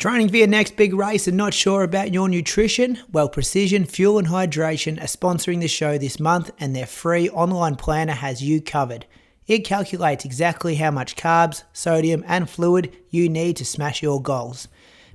Training for your next big race and not sure about your nutrition? Well, Precision Fuel and Hydration are sponsoring the show this month, and their free online planner has you covered. It calculates exactly how much carbs, sodium and fluid you need to smash your goals.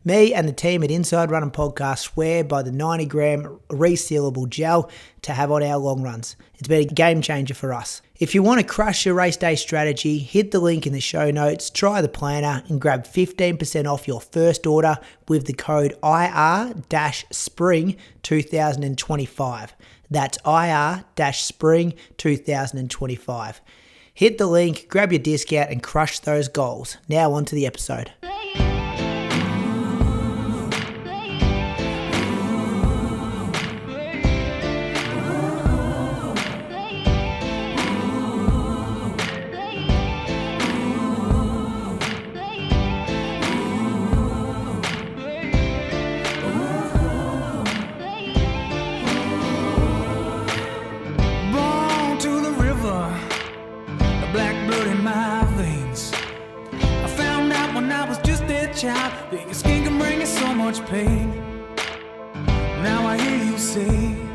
Me and the team at Inside Running Podcast swear by the 90 gram resealable gel to have on our long runs. It's been a game changer for us. If you want to crush your race day strategy, hit the link in the show notes, try the planner and grab 15% off your first order with the code IR-SPRING2025. That's IR-SPRING2025. Hit the link, grab your discount and crush those goals. Now on to the episode. Your skin can bring you so much pain. Now I hear you say you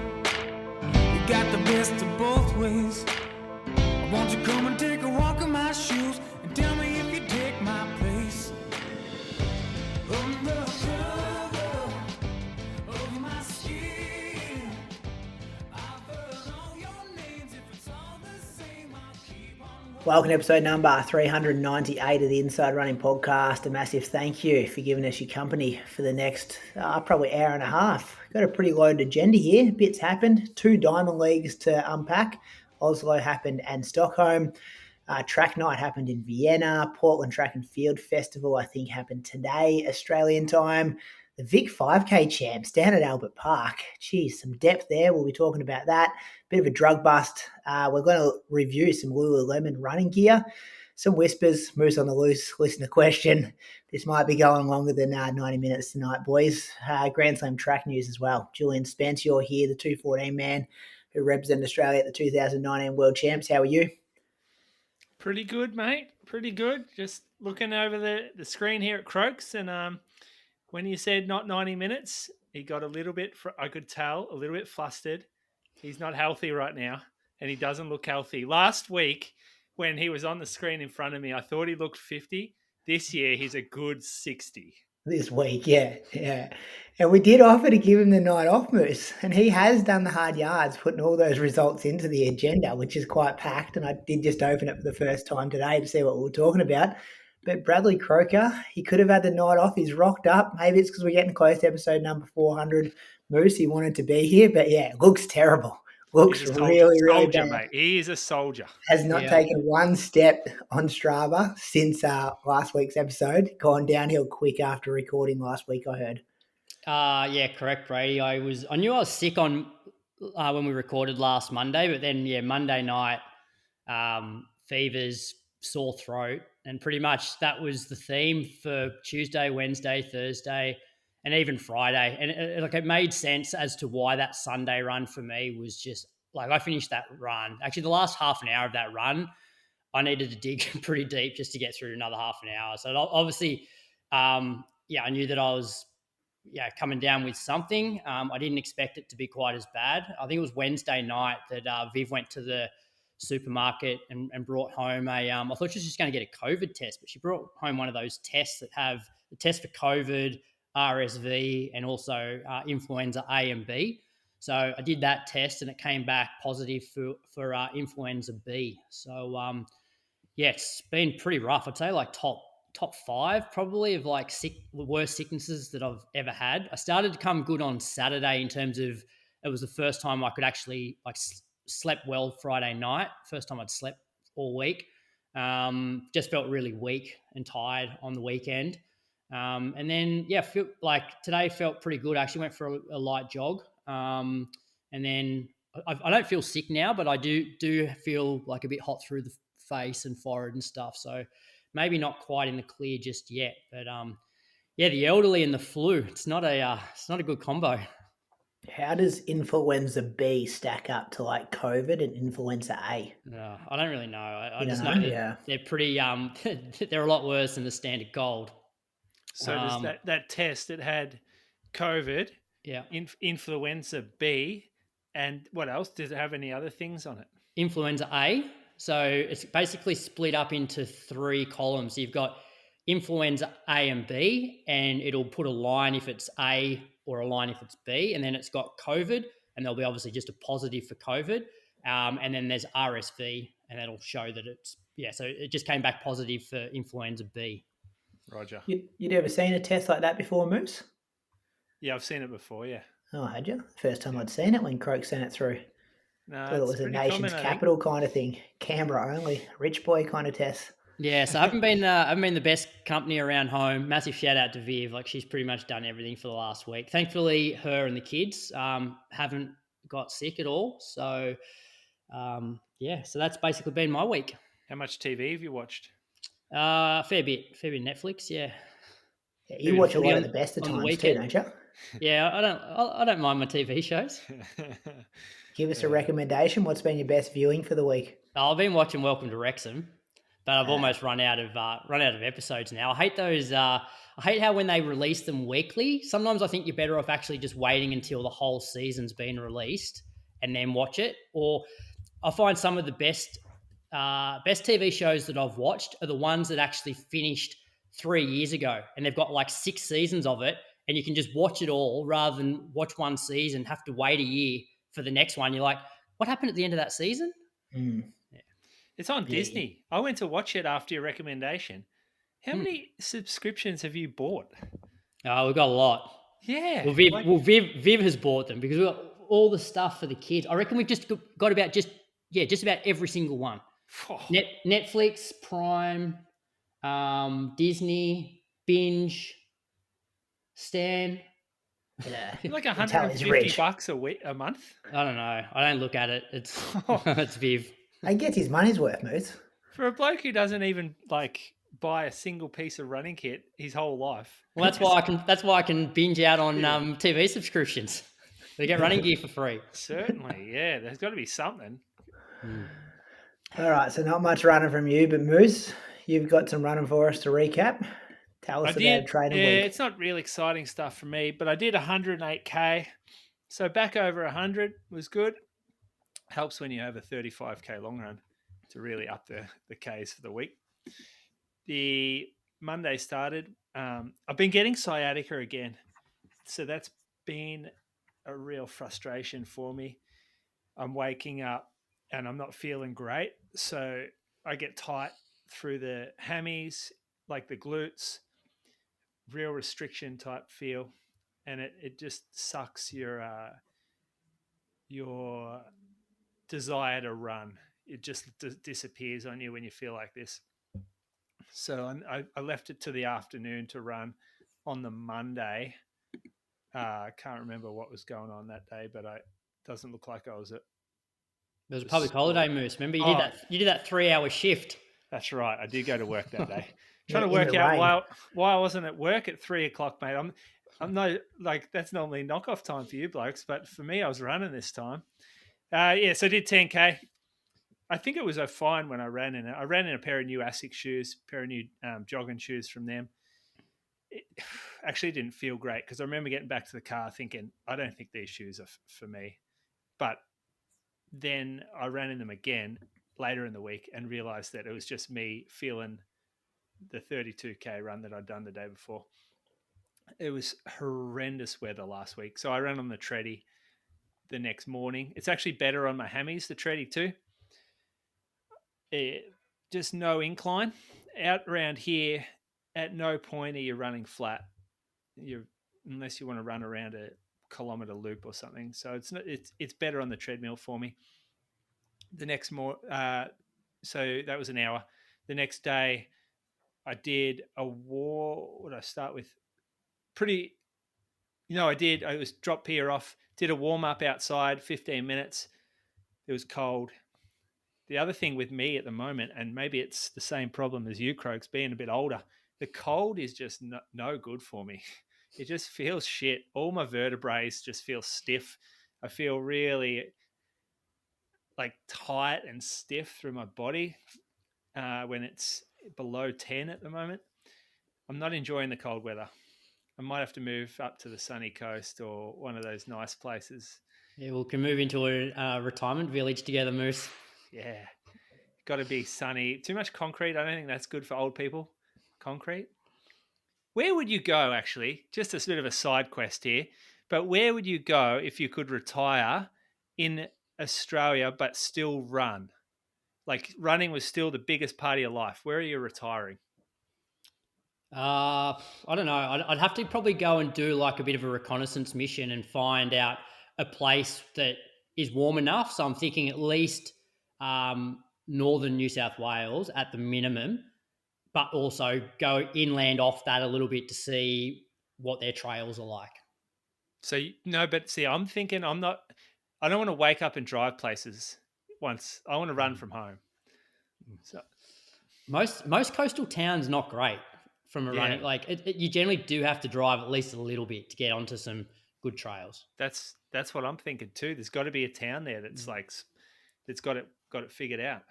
got the best of both ways. Won't you come and take a walk in my shoes and tell me if you take my place? Under cover of my skin, I've heard all your names. If it's all the same, I'll keep on. Welcome to episode number 398 of the Inside Running Podcast. A massive thank you for giving us your company for the next probably hour and a half. Got a pretty loaded agenda here. Bits happened. 2 Diamond Leagues to unpack. Oslo happened and Stockholm. Track night happened in Vienna. Portland Track and Field Festival, I think, happened today, Australian time. The Vic 5K champs down at Albert Park. Geez, some depth there. We'll be talking about that. Bit of a drug bust. We're going to review some Lulelemon running gear. Some whispers, moose on the loose, listen to question. This might be going longer than 90 minutes tonight, boys. Grand Slam track news as well. Julian Spence, you're here, the 214 man who represented Australia at the 2019 World Champs. How are you? Pretty good, mate. Pretty good. Just looking over the screen here at Croaks, and when you said not 90 minutes, he got a little bit, I could tell, a little bit flustered. He's not healthy right now, and he doesn't look healthy. Last week, when he was on the screen in front of me, I thought he looked 50. This year, he's a good 60. This week, yeah. And we did offer to give him the night off, Moose, and he has done the hard yards, putting all those results into the agenda, which is quite packed, and I did just open it for the first time today to see what we were talking about. But Bradley Croker, he could have had the night off. He's rocked up. Maybe it's because we're getting close to episode number 400. Moose, he wanted to be here, but yeah, looks terrible. Looks really soldier, bad. Mate. He is a soldier. Has not taken one step on Strava since last week's episode. Gone downhill quick after recording last week, I heard. Yeah, correct, Brady. I knew I was sick on when we recorded last Monday, but then Monday night, fevers, sore throat, and pretty much that was the theme for Tuesday, Wednesday, Thursday, and even Friday. And it made sense as to why that Sunday run for me was just like, I finished that run. Actually, the last half an hour of that run, I needed to dig pretty deep just to get through another half an hour. So obviously, I knew that I was coming down with something. I didn't expect it to be quite as bad. I think it was Wednesday night that Viv went to the supermarket and brought home I thought she was just going to get a COVID test, but she brought home one of those tests that have the test for COVID, RSV, and also influenza A and B. So I did that test and it came back positive for influenza B. So it's been pretty rough. I'd say like top 5 probably of like the worst sicknesses that I've ever had. I started to come good on Saturday in terms of it was the first time I could actually slept well Friday night. First time I'd slept all week. Just felt really weak and tired on the weekend. And then, feel like today felt pretty good. I actually went for a light jog. And then I don't feel sick now, but I do feel like a bit hot through the face and forehead and stuff. So maybe not quite in the clear just yet. But the elderly and the flu, it's not a good combo. How does influenza B stack up to like COVID and influenza A? No, I don't really know. I You just don't know know? that they're pretty, they're a lot worse than the standard gold. So does that test, it had COVID, Yeah. influenza B, and what else? Does it have any other things on it? Influenza A. So it's basically split up into 3 columns. You've got influenza A and B, and it'll put a line if it's A or a line if it's B. And then it's got COVID, and there'll be obviously just a positive for COVID. And then there's RSV, and that'll show that it's, so it just came back positive for influenza B. Roger. You'd ever seen a test like that before, Moose? Yeah, I've seen it before, yeah. Oh, had you? First time I'd seen it when Croak sent it through. No, Thought it was a nation's capital kind of thing. Canberra only, rich boy kind of test. Yeah, so I haven't been the best company around home. Massive shout out to Viv. Like, she's pretty much done everything for the last week. Thankfully, her and the kids haven't got sick at all. So, so that's basically been my week. How much TV have you watched? Fair bit Netflix. Yeah, you watch a lot of the best of times too, don't you? Yeah, I don't mind my TV shows. Give us a recommendation. What's been your best viewing for the week? I've been watching Welcome to Wrexham, but I've almost run out of episodes now. I hate those. I hate how when they release them weekly. Sometimes I think you're better off actually just waiting until the whole season's been released and then watch it. Or I find some of the best TV shows that I've watched are the ones that actually finished 3 years ago, and they've got like 6 seasons of it, and you can just watch it all rather than watch one season, have to wait a year for the next one. You're like, what happened at the end of that season? Mm. Yeah. It's on Disney. I went to watch it after your recommendation. How many subscriptions have you bought? Oh, we've got a lot. Yeah. Well, Viv has bought them because we've got all the stuff for the kids. I reckon we've just got about just about every single one. Oh. Netflix, Prime, Disney, Binge, Stan. Yeah. Like $150 a month? I don't know. I don't look at it. It's it's Viv. He gets his money's worth, Moose. For a bloke who doesn't even buy a single piece of running kit his whole life. Well, that's why I can binge out on TV subscriptions. They get running gear for free. Certainly, yeah. There's got to be something. All right, so not much running from you, but Moose, you've got some running for us to recap. Tell us about training week. Yeah, it's not real exciting stuff for me, but I did 108K. So back over 100 was good. Helps when you have a 35K long run to really up the Ks for the week. The Monday started. I've been getting sciatica again. So that's been a real frustration for me. I'm waking up and I'm not feeling great. So I get tight through the hammies, like the glutes, real restriction type feel. And it just sucks your desire to run. It just disappears on you when you feel like this. So I left it to the afternoon to run on the Monday. I can't remember what was going on that day, but it doesn't look like I was at. There was a public holiday, Moose. Remember you did that 3-hour shift. That's right. I did go to work that day. Trying to work out why I wasn't at work at 3:00, mate. I'm no, like, that's normally knockoff time for you blokes, but for me, I was running this time. So I did 10K. I think it was fine when I ran in it. I ran in a pair of new Asics shoes, pair of new jogging shoes from them. It actually didn't feel great because I remember getting back to the car thinking, I don't think these shoes are for me. But then I ran in them again later in the week and realized that it was just me feeling the 32K run that I'd done the day before. It was horrendous weather last week. So I ran on the treadie the next morning. It's actually better on my hammies, the treadie too. Just no incline. Out around here, at no point are you running flat. Unless you want to run around a kilometre loop or something. So it's better on the treadmill for me. The next so that was an hour. The next day, I did a war. What did I start with? I was drop pier off. Did a warm up outside, 15 minutes. It was cold. The other thing with me at the moment, and maybe it's the same problem as you, Croaks, being a bit older, the cold is just no good for me. It just feels shit. All my vertebrae just feel stiff. I feel really like tight and stiff through my body when it's below 10 at the moment. I'm not enjoying the cold weather. I might have to move up to the sunny coast or one of those nice places. Yeah, we can move into a retirement village together, Moose. Yeah. Got to be sunny. Too much concrete. I don't think that's good for old people. Concrete. Where would you go, actually? Just a bit of a side quest here. But where would you go if you could retire in Australia but still run? Like running was still the biggest part of your life. Where are you retiring? I don't know. I'd have to probably go and do like a bit of a reconnaissance mission and find out a place that is warm enough. So I'm thinking at least northern New South Wales at the minimum, but also go inland off that a little bit to see what their trails are like. So, no, but see, I'm thinking I don't want to wake up and drive places once. I want to run from home. So, Most coastal towns not great from a Yeah. running. Like you generally do have to drive at least a little bit to get onto some good trails. that's what I'm thinking too. There's got to be a town there that's that's got it figured out.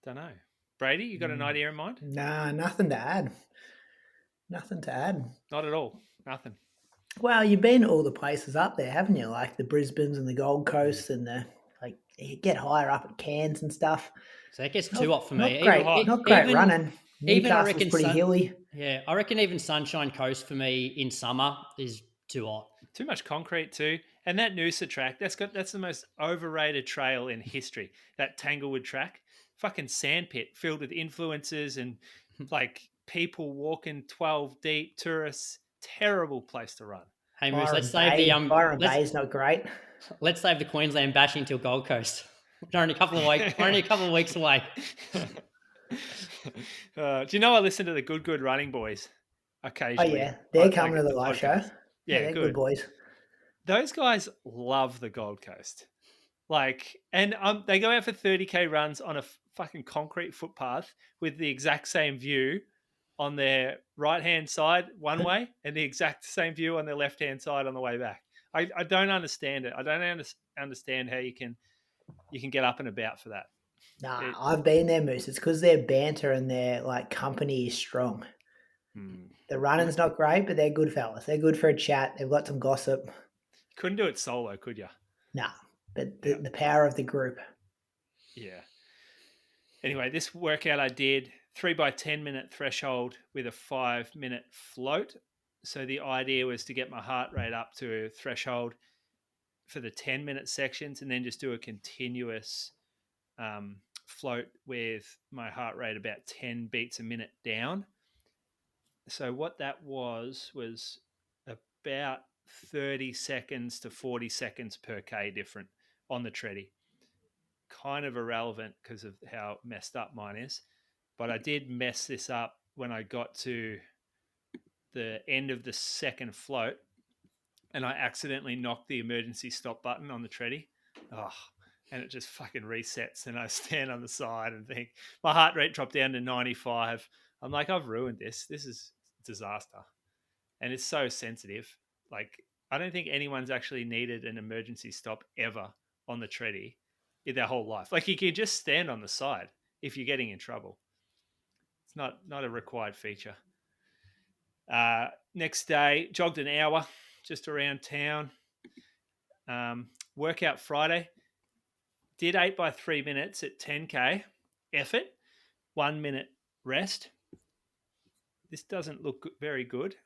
Don't know. Brady, you got an idea in mind? Nah, nothing to add. Nothing to add. Not at all. Nothing. Well, you've been to all the places up there, haven't you? Like the Brisbanes and the Gold Coast and you get higher up at Cairns and stuff. So that gets too hot for me. Not great running. Even I Newcastle's reckon pretty hilly. Yeah, I reckon even Sunshine Coast for me in summer is too hot. Too much concrete too. And that Noosa track, that's the most overrated trail in history. That Tanglewood track. Fucking sandpit filled with influencers and like people walking 12 deep, tourists. Terrible place to run. Hey Moose, let's save the Byron Bay's not great. Let's save the Queensland bashing till Gold Coast. We're only a couple of weeks away. Do you know I listen to the Good Running Boys occasionally? Oh yeah, they're coming to the live show. Yeah, they're good boys. Those guys love the Gold Coast. Like, and they go out for 30K runs on a fucking concrete footpath with the exact same view on their right-hand side one way and the exact same view on their left-hand side on the way back. I don't understand it. I don't understand how you can get up and about for that. Nah, I've been there, Moose. It's because their banter and their like company is strong. The running's not great, but they're good fellas. They're good for a chat. They've got some gossip. Couldn't do it solo, could you? Nah, but the power of the group. Yeah. Anyway, this workout I did 3 by 10 minute threshold with a 5-minute float. So the idea was to get my heart rate up to a threshold for the 10-minute sections and then just do a continuous float with my heart rate about 10 beats a minute down. So what that was about 30 seconds to 40 seconds per K different on the treadie. Kind of irrelevant because of how messed up mine is. But I did mess this up when I got to the end of the second float and I accidentally knocked the emergency stop button on the treadie. And it just fucking resets and I stand on the side and think my heart rate dropped down to 95. I'm like, I've ruined this. This is disaster. And it's so sensitive. Like, I don't think anyone's actually needed an emergency stop ever on the treadie in their whole life. Like, you can just stand on the side if you're getting in trouble. It's not a required feature. Next day, jogged an hour just around town. Workout Friday. Did 8 by 3 minutes at 10K effort, 1 minute rest. This doesn't look very good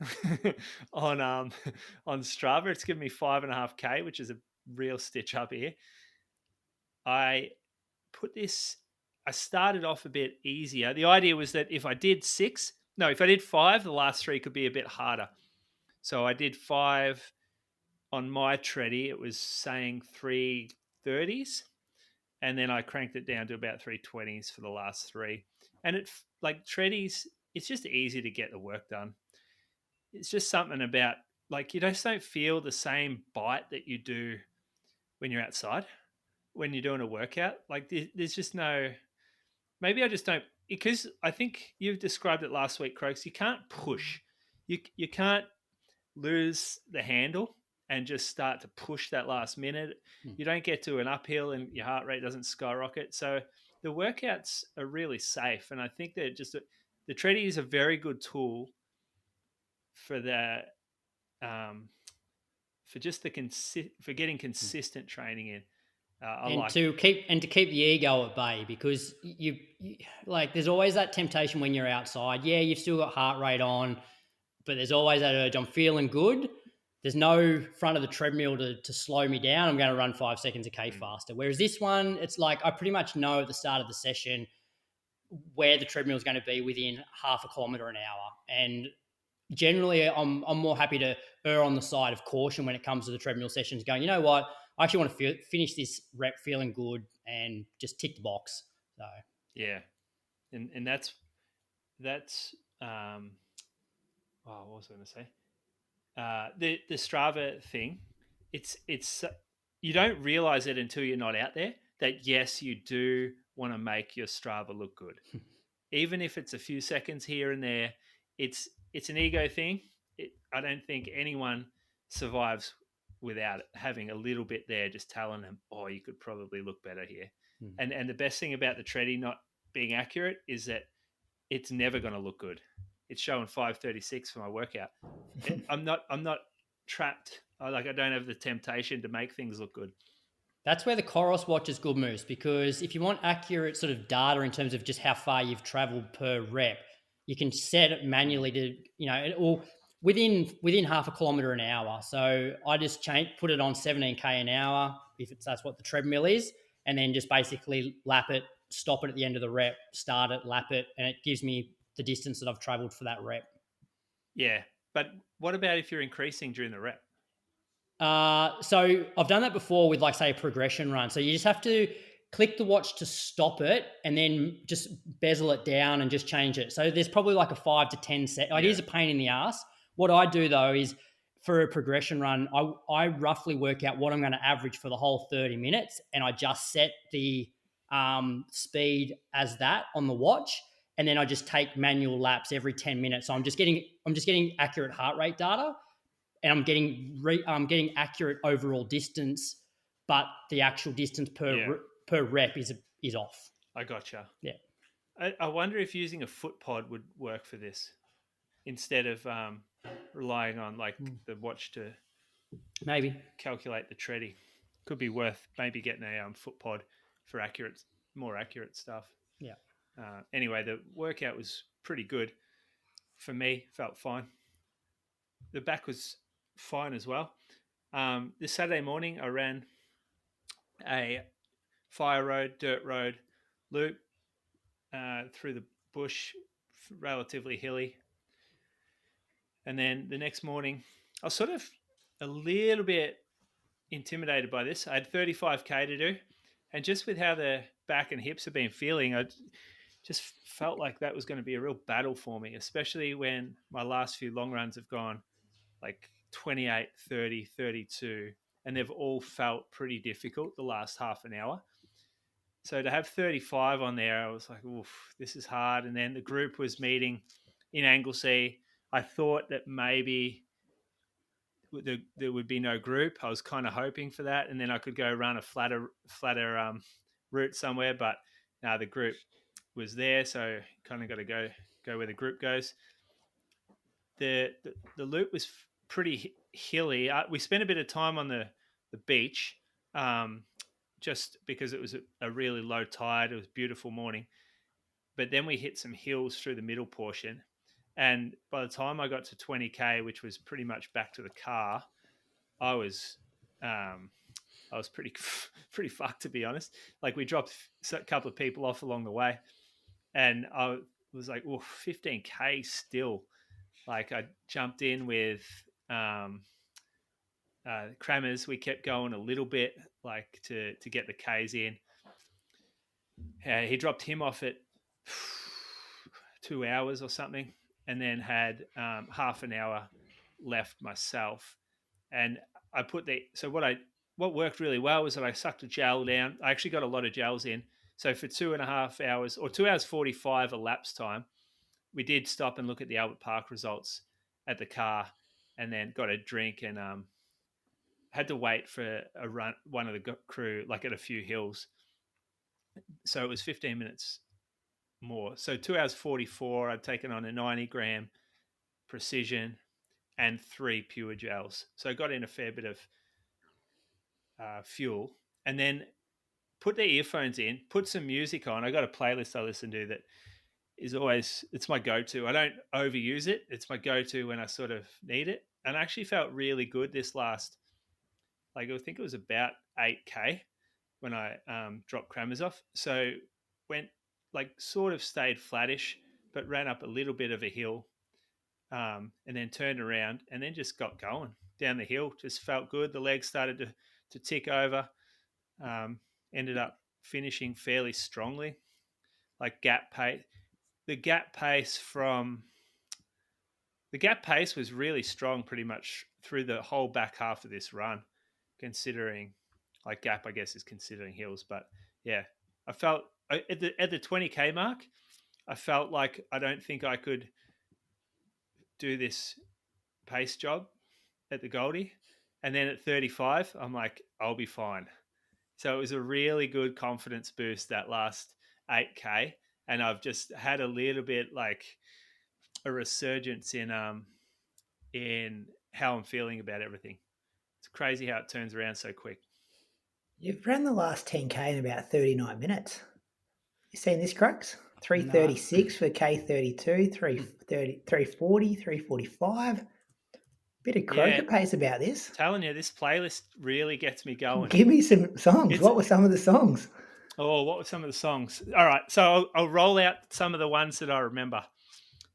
on Strava. It's given me 5.5K, which is a real stitch up here. I started off a bit easier. The idea was that if I did 5, the last 3 could be a bit harder. So I did 5 on my treadie. It was saying 3:30s. And then I cranked it down to about 3:20s for the last 3. And it's like treadies, it's just easy to get the work done. It's just something about, like, you just don't feel the same bite that you do when you're outside, when you're doing a workout. Like, there's just no, maybe I just don't, because I think you've described it last week, Croaks, you can't push. You can't lose the handle and just start to push that last minute. You don't get to an uphill and your heart rate doesn't skyrocket. So the workouts are really safe. And I think they're the treadie is a very good tool for the for just for getting consistent training in. To keep the ego at bay, because you like there's always that temptation when you're outside. Yeah, you've still got heart rate on, but there's always that urge. I'm feeling good. There's no front of the treadmill to slow me down. I'm going to run 5 seconds a K faster. Whereas this one, it's like I pretty much know at the start of the session where the treadmill is going to be within half a kilometre an hour. And generally, I'm more happy to err on the side of caution when it comes to the treadmill sessions, going, you know what, I actually want to finish this rep feeling good and just tick the box. So yeah, and that's what was I going to say? The Strava thing, it's you don't realize it until you're not out there that yes, you do want to make your Strava look good, even if it's a few seconds here and there. It's an ego thing. I don't think anyone survives without having a little bit there, just telling them, "Oh, you could probably look better here." And the best thing about the treadie not being accurate is that it's never going to look good. It's showing 5:36 for my workout. I'm not trapped. I don't have the temptation to make things look good. that's where the Coros watch is good moves, because if you want accurate sort of data in terms of just how far you've traveled per rep, you can set it manually to, it will within half a kilometer an hour. So I just put it on 17K an hour if that's what the treadmill is, and then just basically lap it, stop it at the end of the rep, start it, lap it, and it gives me the distance that I've traveled for that rep. Yeah, but what about if you're increasing during the rep? So I've done that before with, like, say, a progression run. So you just have to click the watch to stop it and then just bezel it down and just change it. So there's probably like a 5 to 10 set. It is a pain in the ass. What I do though is for a progression run, I roughly work out what I'm going to average for the whole 30 minutes, and I just set the speed as that on the watch, and then I just take manual laps every 10 minutes. So I'm just getting accurate heart rate data, and I'm getting accurate overall distance, but the actual distance per rep is off. I gotcha. Yeah. I wonder if using a foot pod would work for this instead of relying on the watch to maybe calculate the treadie. Could be worth maybe getting a foot pod for more accurate stuff. Yeah. Anyway, the workout was pretty good for me. Felt fine. The back was fine as well. This Saturday morning, I ran a fire road, dirt road loop through the bush, relatively hilly. And then the next morning, I was sort of a little bit intimidated by this. I had 35K to do. And just with how the back and hips have been feeling, I just felt like that was going to be a real battle for me, especially when my last few long runs have gone like 28, 30, 32, and they've all felt pretty difficult the last half an hour. So to have 35 on there, I was like, oof, this is hard. And then the group was meeting in Anglesey. I thought that maybe there would be no group. I was kind of hoping for that, and then I could go run a flatter route somewhere. But now the group was there, so kind of got to go where the group goes. The loop was pretty hilly. We spent a bit of time on the beach, just because it was a really low tide. It was a beautiful morning, but then we hit some hills through the middle portion. And by the time I got to 20K, which was pretty much back to the car, I was pretty fucked, to be honest. Like, we dropped a couple of people off along the way, and I was like, "Oh, 15K still." Like, I jumped in with Crammers. We kept going a little bit, like to get the Ks in. He dropped him off at 2 hours or something, and then had half an hour left myself. And I put what worked really well was that I sucked a gel down. I actually got a lot of gels in. So for 2.5 hours, or 2 hours 45 elapsed time, we did stop and look at the Albert Park results at the car, and then got a drink, and had to wait for a run, one of the crew, like at a few hills. So it was 15 minutes more. So 2 hours 44, I'd taken on a 90 gram precision and 3 pure gels. So I got in a fair bit of fuel, and then put the earphones in, put some music on. I got a playlist I listen to that is always, it's my go-to. I don't overuse it. It's my go-to when I sort of need it. And I actually felt really good this last, like I think it was about 8K when I dropped Kramers off. So went like sort of stayed flattish, but ran up a little bit of a hill and then turned around and then just got going down the hill. Just felt good. The legs started to tick over. Ended up finishing fairly strongly, like gap pace. The gap pace was really strong pretty much through the whole back half of this run, considering like gap, I guess, is considering hills. But yeah, I felt at the 20K mark, I felt like I don't think I could do this pace job at the Goldie. And then at 35, I'm like, I'll be fine. So it was a really good confidence boost that last 8K. And I've just had a little bit like a resurgence in how I'm feeling about everything. It's crazy how it turns around so quick. You've ran the last 10K in about 39 minutes. You seen this, Crux? 3:36 for K32, 3:30, 3:40, 3:45. Bit of croaker pace about this. I'm telling you, this playlist really gets me going. Give me some songs. What were some of the songs? Oh, what were some of the songs? All right, so I'll roll out some of the ones that I remember.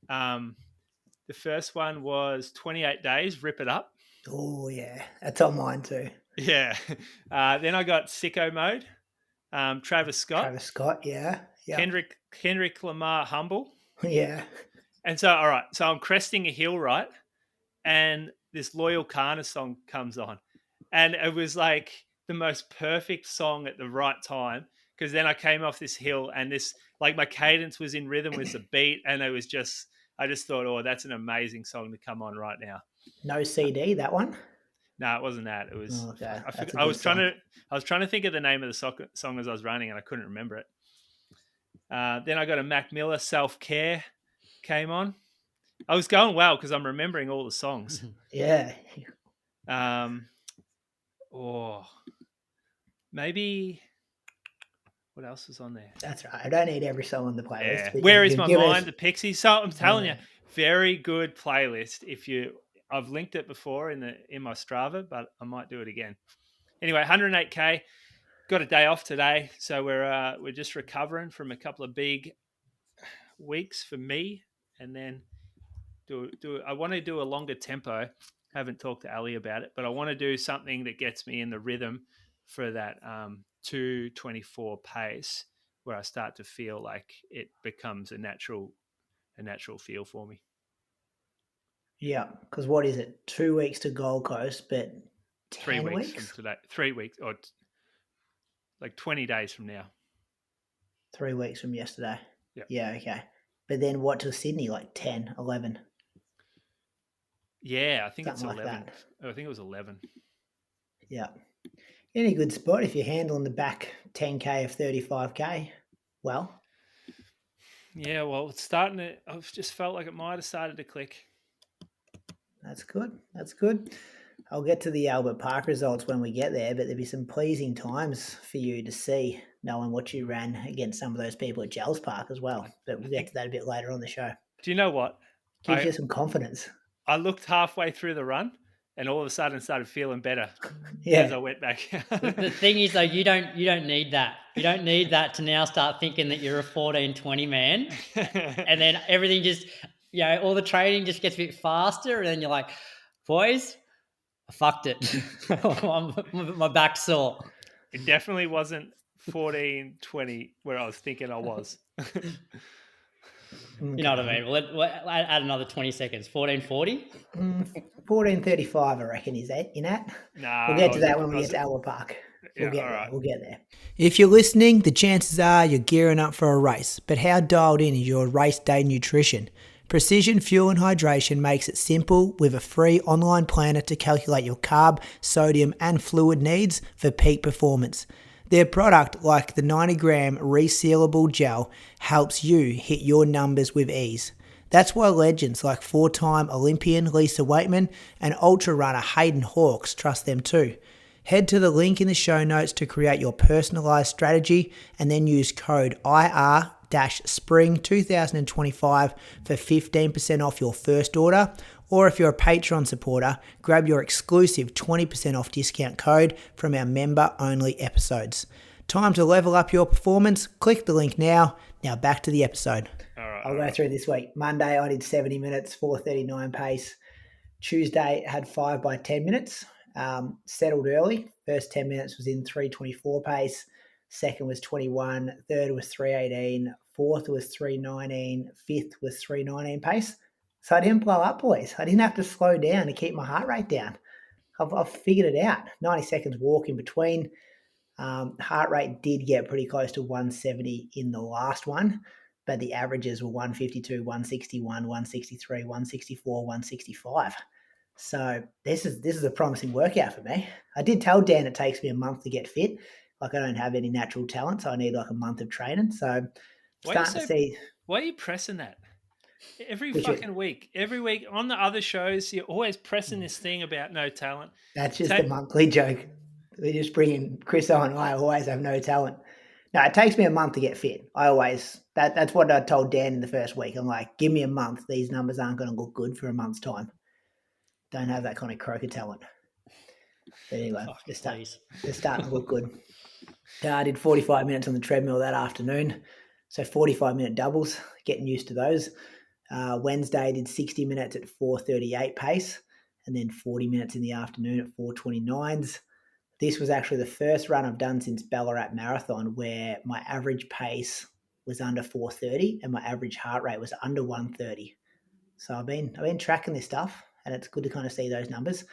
The first one was 28 Days, Rip It Up. Oh, yeah. That's on mine too. Yeah. Then I got Sicko Mode, Travis Scott. Yeah. Kendrick Lamar, Humble. Yeah. And so, all right, so I'm cresting a hill, right? And this Loyal Kana song comes on. And it was like the most perfect song at the right time, because then I came off this hill and this, like my cadence was in rhythm with the beat. And it was just, I just thought, oh, that's an amazing song to come on right now. No CD, that one? No, it wasn't that. It was, okay. I was trying to think of the name of the song as I was running and I couldn't remember it. Then I got a Mac Miller, Self Care came on. I was going well because I'm remembering all the songs. Yeah. Maybe what else was on there? That's right. I don't need every song on the playlist. Yeah. Where Is My Mind? The Pixies. So I'm telling you, very good playlist. I've linked it before in my Strava, but I might do it again. Anyway, 108K. Got a day off today, so we're just recovering from a couple of big weeks for me, and then I want to do a longer tempo. Haven't talked to Ali about it, but I want to do something that gets me in the rhythm for that 2:24 pace, where I start to feel like it becomes a natural feel for me. Yeah, because what is it? 2 weeks to Gold Coast, but 3 weeks from today. 3 weeks, or like 20 days from now. 3 weeks from yesterday. Yep. Yeah, okay. But then what to Sydney? Like 10, 11? Yeah, I think Something it's 11. Like that. I think it was 11. Yeah. In a good spot if you're handling the back 10K of 35K. Well. Yeah, well, I've just felt like it might have started to click. That's good. I'll get to the Albert Park results when we get there, but there'll be some pleasing times for you to see, knowing what you ran against some of those people at Gels Park as well. But we'll get to that a bit later on the show. Do you know what? Gives you some confidence. I looked halfway through the run and all of a sudden started feeling better as I went back. The thing is, though, you don't need that. You don't need that to now start thinking that you're a 14-20 man. And then everything just, all the training just gets a bit faster. And then you're like, boys, I fucked it. My back's sore. It definitely wasn't 14-20 where I was thinking I was. You know what I mean? We'll add another 20 seconds. 14:40? 14:35, I reckon, is that in that? No. We'll get to that when we get to Albert Park. We'll get there. Right. We'll get there. If you're listening, the chances are you're gearing up for a race. But how dialed in is your race day nutrition? Precision Fuel and Hydration makes it simple with a free online planner to calculate your carb, sodium and fluid needs for peak performance. Their product, like the 90-gram resealable gel, helps you hit your numbers with ease. That's why legends like 4-time Olympian Lisa Waitman and ultra runner Hayden Hawks trust them too. Head to the link in the show notes to create your personalised strategy and then use code IR-SPRING2025 for 15% off your first order. Or if you're a Patreon supporter, grab your exclusive 20% off discount code from our member-only episodes. Time to level up your performance. Click the link now. Now back to the episode. I'll go through this week. Monday, I did 70 minutes, 4:39 pace. Tuesday, had 5 by 10 minutes. Settled early. First 10 minutes was in 3:24 pace. Second was 21. Third was 3:18. Fourth was 3:19. Fifth was 3:19 pace. So I didn't blow up, boys. I didn't have to slow down to keep my heart rate down. I've figured it out. 90 seconds walk in between. Heart rate did get pretty close to 170 in the last one, but the averages were 152, 161, 163, 164, 165. So this is a promising workout for me. I did tell Dan it takes me a month to get fit. Like I don't have any natural talent, so I need like a month of training. So starting to see. Why are you pressing that? Every week on the other shows, you're always pressing this thing about no talent. That's just a monthly joke. We just bring in Chris and I always have no talent. No, it takes me a month to get fit. That's what I told Dan in the first week. I'm like, give me a month. These numbers aren't going to look good for a month's time. Don't have that kind of croaker talent. But anyway, they're starting to look good. I did 45 minutes on the treadmill that afternoon. So 45-minute doubles, getting used to those. Wednesday, I did 60 minutes at 4:38 pace and then 40 minutes in the afternoon at 4:29s. This was actually the first run I've done since Ballarat Marathon where my average pace was under 4:30 and my average heart rate was under 1:30. So I've been tracking this stuff and it's good to kind of see those numbers.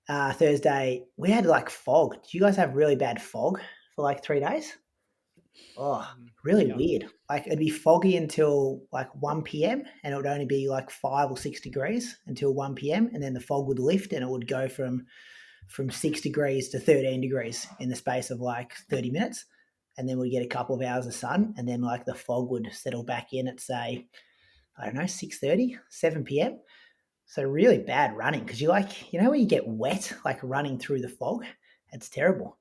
Thursday, we had like fog. Did you guys have really bad fog for like 3 days? Oh, really weird. Like it'd be foggy until like 1 p.m. and it would only be like 5 or 6 degrees until 1 p.m. and then the fog would lift and it would go from 6 degrees to 13 degrees in the space of like 30 minutes. And then we get a couple of hours of sun and then like the fog would settle back in at say, I don't know, 6:30, 7 p.m. So really bad running because you when you get wet, like running through the fog, it's terrible.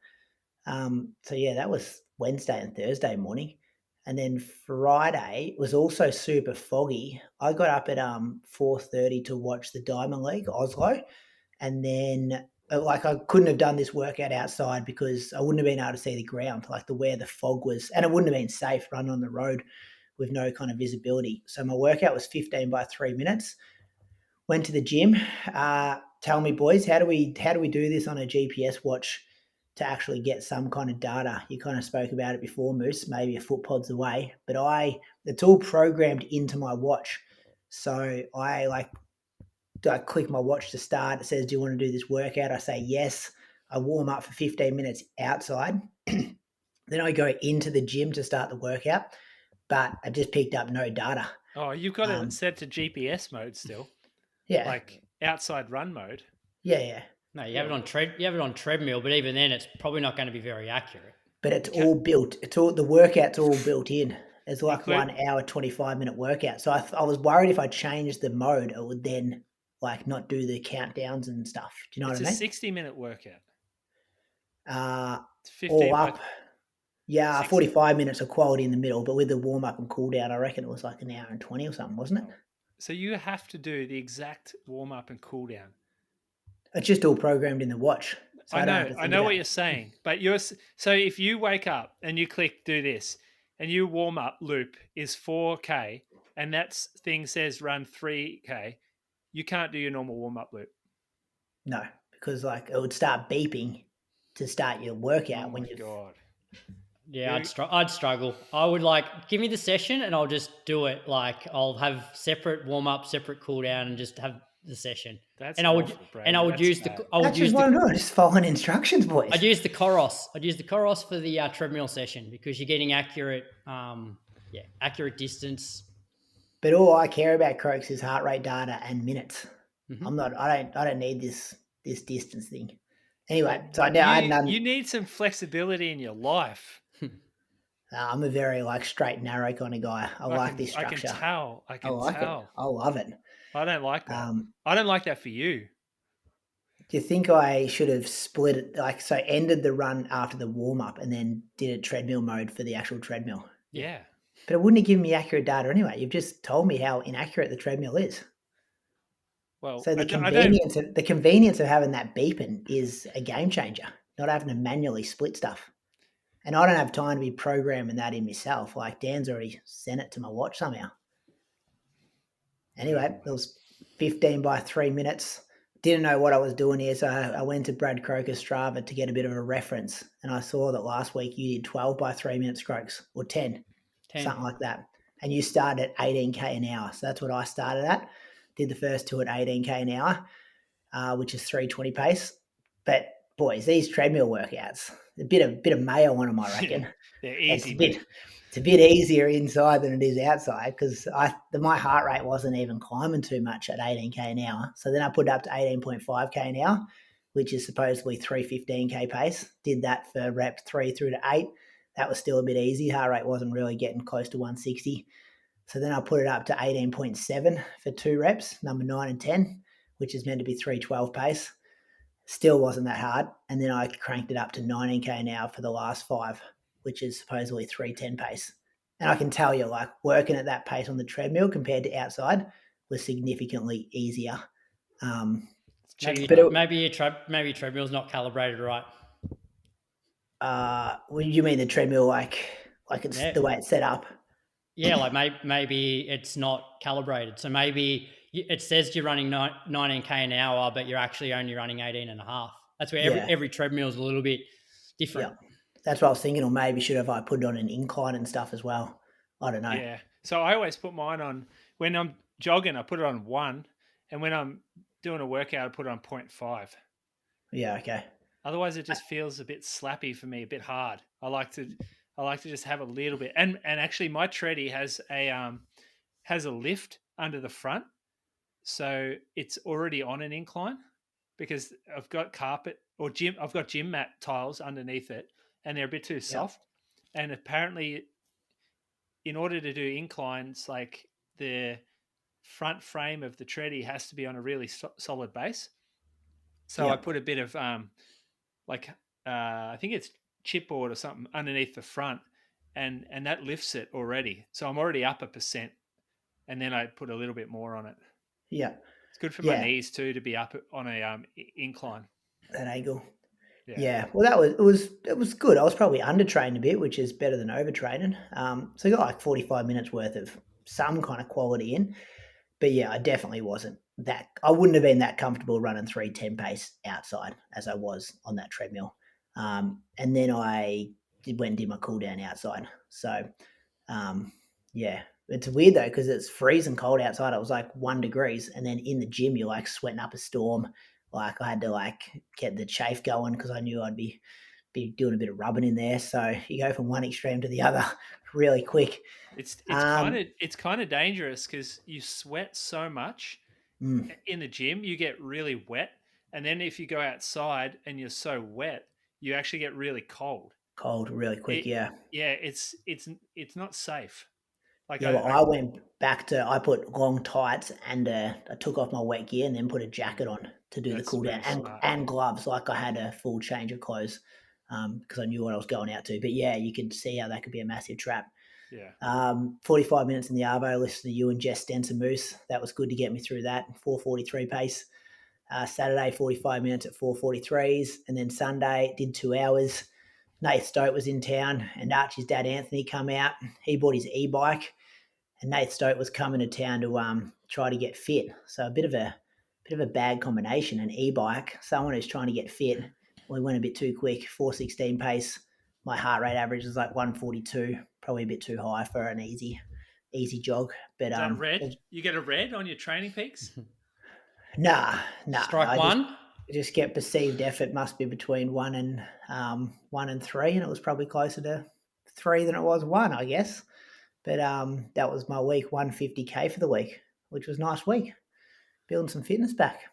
So yeah, that was Wednesday and Thursday morning. And then Friday was also super foggy. I got up at 4:30 to watch the Diamond League, Oslo. And then like I couldn't have done this workout outside because I wouldn't have been able to see the ground, like where the fog was. And it wouldn't have been safe running on the road with no kind of visibility. So my workout was 15 by 3 minutes. Went to the gym. Tell me, boys, how do we do this on a GPS watch to actually get some kind of data? You kind of spoke about it before, Moose, maybe a foot pods away, but it's all programmed into my watch. So I click my watch to start. It says, do you want to do this workout? I say yes. I warm up for 15 minutes outside. Then I go into the gym to start the workout, but I just picked up no data. Oh, you've got it set to GPS mode still. Yeah. Like outside run mode. Yeah. No, you have it on treadmill, but even then it's probably not going to be very accurate. But it's all built. The workout's all built in. It's like 1 hour, 25-minute workout. So I was worried if I changed the mode, it would then like not do the countdowns and stuff. Do you know what I mean? It's a 60-minute workout. 15 all up. Yeah, 60. 45 minutes of quality in the middle, but with the warm-up and cool-down, I reckon it was like 1 hour and 20 or something, wasn't it? So you have to do the exact warm-up and cool-down. It's just all programmed in the watch. So I know what you're saying, but so if you wake up and you click do this and you warm up loop is 4K and that thing says run 3K, you can't do your normal warm up loop. No, because like it would start beeping to start your workout when you. God. Yeah, I'd struggle. I would give me the session and I'll just do it. Like I'll have separate warm up, separate cool down, and just have the session. Just following instructions, boys. I'd use the Coros for the treadmill session because you're getting accurate distance. But all I care about, Croaks, is heart rate data and minutes. Mm-hmm. I don't need this distance thing. Anyway, so now I hadn't done. You need some flexibility in your life. I'm a very straight and narrow kind of guy. I like this I can structure. tell. I like it. I love it. I don't like that. I don't like that for you. Do you think I should have split it, so ended the run after the warm-up and then did a treadmill mode for the actual treadmill? Yeah. But it wouldn't have given me accurate data anyway. You've just told me how inaccurate the treadmill is. Well, so the convenience of having that beeping is a game changer, not having to manually split stuff. And I don't have time to be programming that in myself. Like Dan's already sent it to my watch somehow. Anyway, it was 15 by 3 minutes. Didn't know what I was doing here, so I went to Brad Croker's Strava to get a bit of a reference, and I saw that last week you did 12 by 3 minute strokes, or 10, something like that, and you started at 18k an hour. So that's what I started at. Did the first two at 18k an hour, which is 320 pace. But boys, these treadmill workouts, a bit of mayo on them, I reckon. They're easy. It's a bit easier inside than it is outside because my heart rate wasn't even climbing too much at 18k an hour. So then I put it up to 18.5k an hour, which is supposedly 315k pace. Did that for rep 3 through to 8. That was still a bit easy. Heart rate wasn't really getting close to 160. So then I put it up to 18.7 for 2 reps, number 9 and 10, which is meant to be 312 pace. Still wasn't that hard. And then I cranked it up to 19k an hour for the last 5, which is supposedly 310 pace. And I can tell you, working at that pace on the treadmill compared to outside was significantly easier. Maybe your treadmill's not calibrated right. You mean the treadmill, it's the way it's set up? Yeah, maybe it's not calibrated. So maybe it says you're running 19k an hour, but you're actually only running 18 and a half. That's where every treadmill is a little bit different. Yeah. That's what I was thinking, or maybe should have I put it on an incline and stuff as well? I don't know. Yeah. So I always put mine on, when I'm jogging, I put it on 1, and when I'm doing a workout, I put it on 0.5. Yeah, okay. Otherwise, it just feels a bit slappy for me, a bit hard. I like to just have a little bit, and actually, my treadie has a lift under the front, so it's already on an incline because I've got carpet or I've got gym mat tiles underneath it, and they're a bit too soft. Yep. And apparently, in order to do inclines, the front frame of the treadie has to be on a really solid base. So I put a bit of I think it's chipboard or something underneath the front, and that lifts it already. So I'm already up 1%, and then I put a little bit more on it. Yeah, it's good for my knees too to be up on a incline. That angle. Yeah. Well, it was good. I was probably undertrained a bit, which is better than overtraining. So I got 45 minutes worth of some kind of quality in. But yeah, I definitely wasn't that. I wouldn't have been that comfortable running 310 pace outside as I was on that treadmill. And then I went and did my cool down outside. So it's weird though because it's freezing cold outside. It was 1 degrees, and then in the gym you're sweating up a storm. I had to get the chafe going because I knew I'd be doing a bit of rubbing in there. So you go from one extreme to the other really quick. It's kind of dangerous because you sweat so much in the gym, you get really wet, and then if you go outside and you're so wet, you actually get really cold. Cold really quick, yeah. Yeah, it's not safe. I went back to, I put long tights and I took off my wet gear and then put a jacket on to do the cool down and gloves. I had a full change of clothes because I knew what I was going out to. But yeah, you could see how that could be a massive trap. Yeah. 45 minutes in the Arvo, listened to you and Jess Stenson Moose. That was good to get me through that. 4:43 pace. Saturday, 45 minutes at 4:43s. And then Sunday, did 2 hours. Nate Stote was in town and Archie's dad, Anthony, come out. He bought his e-bike and Nate Stote was coming to town to try to get fit. So a bit of a bad combination, an e-bike, someone who's trying to get fit. We went a bit too quick, 4:16 pace. My heart rate average is 142, probably a bit too high for an easy jog. But is that red? You get a red on your training peaks? Nah. Strike one. Just get perceived effort must be between 1 and 3, and it was probably closer to 3 than it was 1, I guess. But that was my week, 150k for the week, which was a nice week. Building some fitness back.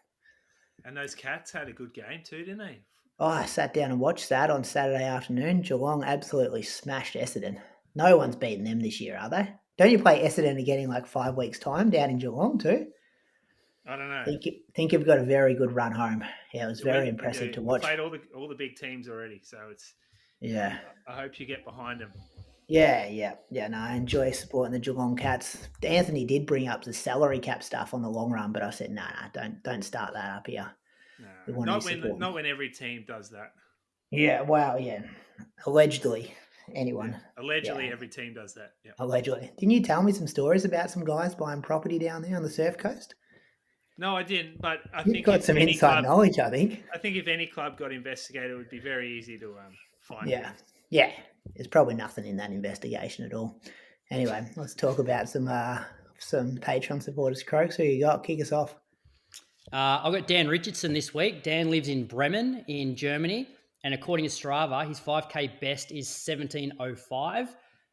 And those cats had a good game too, didn't they? Oh, I sat down and watched that on Saturday afternoon. Geelong absolutely smashed Essendon. No one's beaten them this year, are they? Don't you play Essendon again in like 5 weeks' time down in Geelong too? I don't know. Think you've got a very good run home. Yeah, it was very We impressive do. to We watch. played all the big teams already, so it's. Yeah. I hope you get behind them. Yeah. No, I enjoy supporting the Geelong Cats. Anthony did bring up the salary cap stuff on the long run, but I said, no, don't start that up here. We want to support them. Not when every team does that. Yeah, well, yeah. Allegedly, anyone. Yeah. Allegedly, every team does that. Yeah. Allegedly. Didn't you tell me some stories about some guys buying property down there on the surf coast? No, I didn't. But I You've think got some inside knowledge, I think. I think if any club got investigated, it would be very easy to find. Yeah. Yeah. There's probably nothing in that investigation at all. Anyway, let's talk about some Patreon supporters. Croaks, who you got? Kick us off. I've got Dan Richardson this week. Dan lives in Bremen in Germany. And according to Strava, his 5K best is 17:05.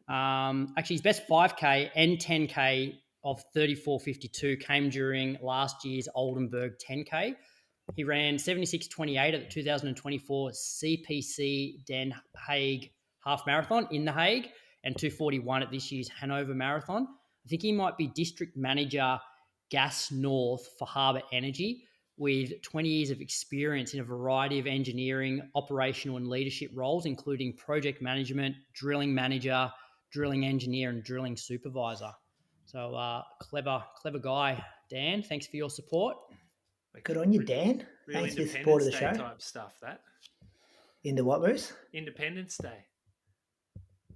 Actually, his best 5K and 10K of 34:52 came during last year's Oldenburg 10K. He ran 76:28 at the 2024 CPC Den Haag half marathon in The Hague and 2:41 at this year's Hanover Marathon. I think he might be district manager Gas North for Harbour Energy, with 20 years of experience in a variety of engineering, operational and leadership roles, including project management, drilling manager, drilling engineer and drilling supervisor. So clever guy, Dan. Thanks for your support. Good on you, Dan. Real Thanks for your support of the show. type stuff, that. Into what, Bruce? Independence Day.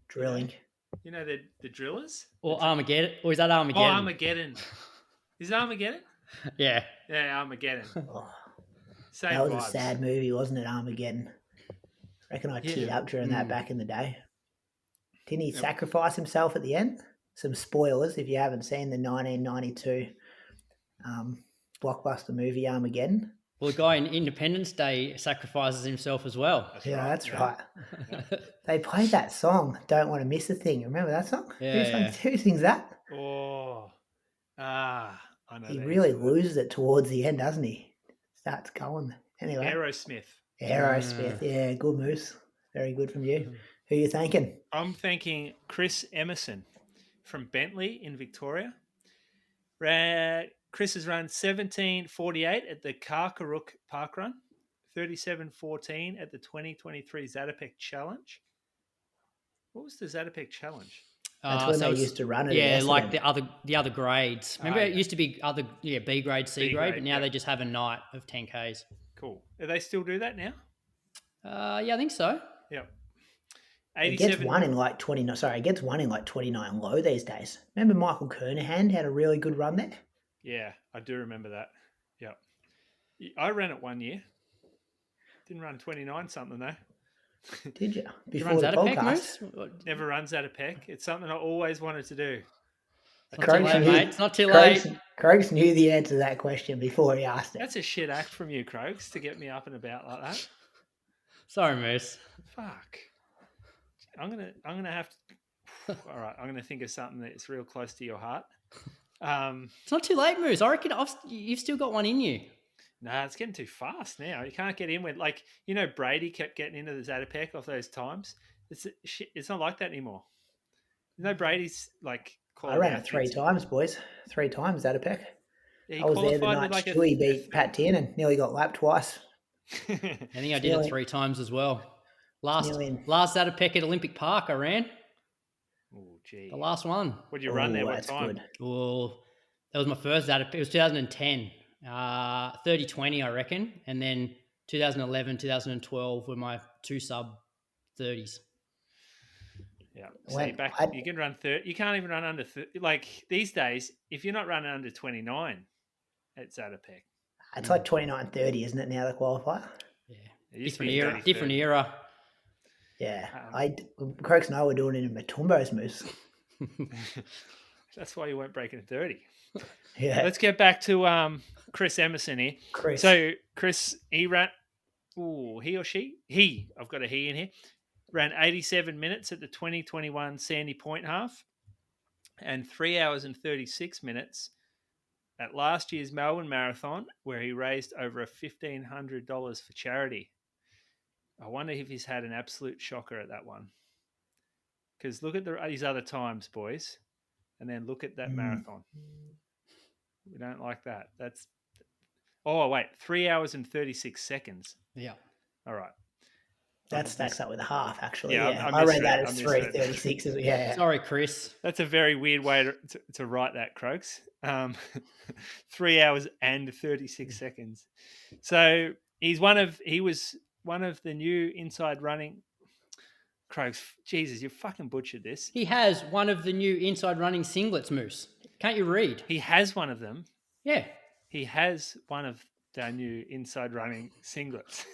Drilling. You know the drillers? Or Armageddon? Or is that Armageddon? Oh, Armageddon. Is it Armageddon? Yeah. Yeah, Armageddon. Oh, Same that was vibes. a sad movie, wasn't it, Armageddon? I reckon I teared up during that back in the day. Didn't he sacrifice himself at the end? Some spoilers if you haven't seen the 1992 blockbuster movie Armageddon. Well, the guy in Independence Day sacrifices himself as well. That's right. They played that song, Don't Want to Miss a Thing. Remember that song? Who sings that? Oh. I know. He really loses it towards the end, doesn't he? Starts going. Anyway. Aerosmith. Yeah, good moves. Very good from you. Who are you thanking? I'm thanking Chris Emerson from Bentley in Victoria. Chris has run 17:48 at the Karkarook Park Run, 37:14 at the 2023 Zatopek Challenge. What was the Zatopek Challenge? That's when they used to run it. Yeah, like the other grades. Remember, it used to be B grade, C grade, but now they just have a night of 10Ks. Cool. Do they still do that now? Yeah, I think so. Yep. It gets one in like 29. Sorry, it gets one in like 29 low these days. Remember Michael Kernahan had a really good run there? Yeah, I do remember that. Yep. I ran it 1 year. Didn't run 29 something though. Did you? Before the podcast? Never runs out of peck. It's something I always wanted to do. It's not too late. Croaks knew the answer to that question before he asked it. That's a shit act from you, Croaks, to get me up and about like that. Sorry, Moose. Fuck. I'm gonna have to. All right, I'm gonna think of something that's real close to your heart. It's not too late, Moose. I reckon you've still got one in you. Nah, it's getting too fast now. You can't get in with Brady kept getting into the Zatopek off those times. It's not like that anymore. Brady's like. I ran it 3 times, boys. 3 times Zatopek. Yeah, I was there the night Stewy beat Pat Tiernan. Nearly got lapped twice. I think I did it 3 times as well. Last Zatopek at Olympic Park I ran. Oh, gee. The last one. What did you run there? What time? Good. Well, that was my first Zatopek. It was 2010. 30-20, I reckon. And then 2011, 2012 were my 2 sub 30s. Yeah. So you can run 30. You can't even run under 30. Like these days, if you're not running under 29 at Zatopek. It's like 29-30, isn't it, now, the qualifier? Yeah. Different era. Yeah. Croaks and I were doing it in Matumbo's Moose. That's why you weren't breaking 30. Yeah. Let's get back to Chris Emerson here. So Chris, he ran. He or she? I've got a he in here. Ran 87 minutes at the 2021 Sandy Point half and 3 hours and 36 minutes at last year's Melbourne Marathon, where he raised over $1,500 for charity. I wonder if he's had an absolute shocker at that one. Because look at his other times, boys, and then look at that marathon. We don't like that. That's 3 hours and 36 seconds. Yeah. All right. That stacks up with a half, actually. Yeah, Yeah, I I read that misread. as 3:36. Yeah. Sorry, Chris. That's a very weird way to write that, Croaks. 3 hours and 36 seconds. So he was one of the new inside running. Croaks, Jesus, you fucking butchered this. He has one of the new inside running singlets, Moose. Can't you read? He has one of them. Yeah. He has one of the new inside running singlets.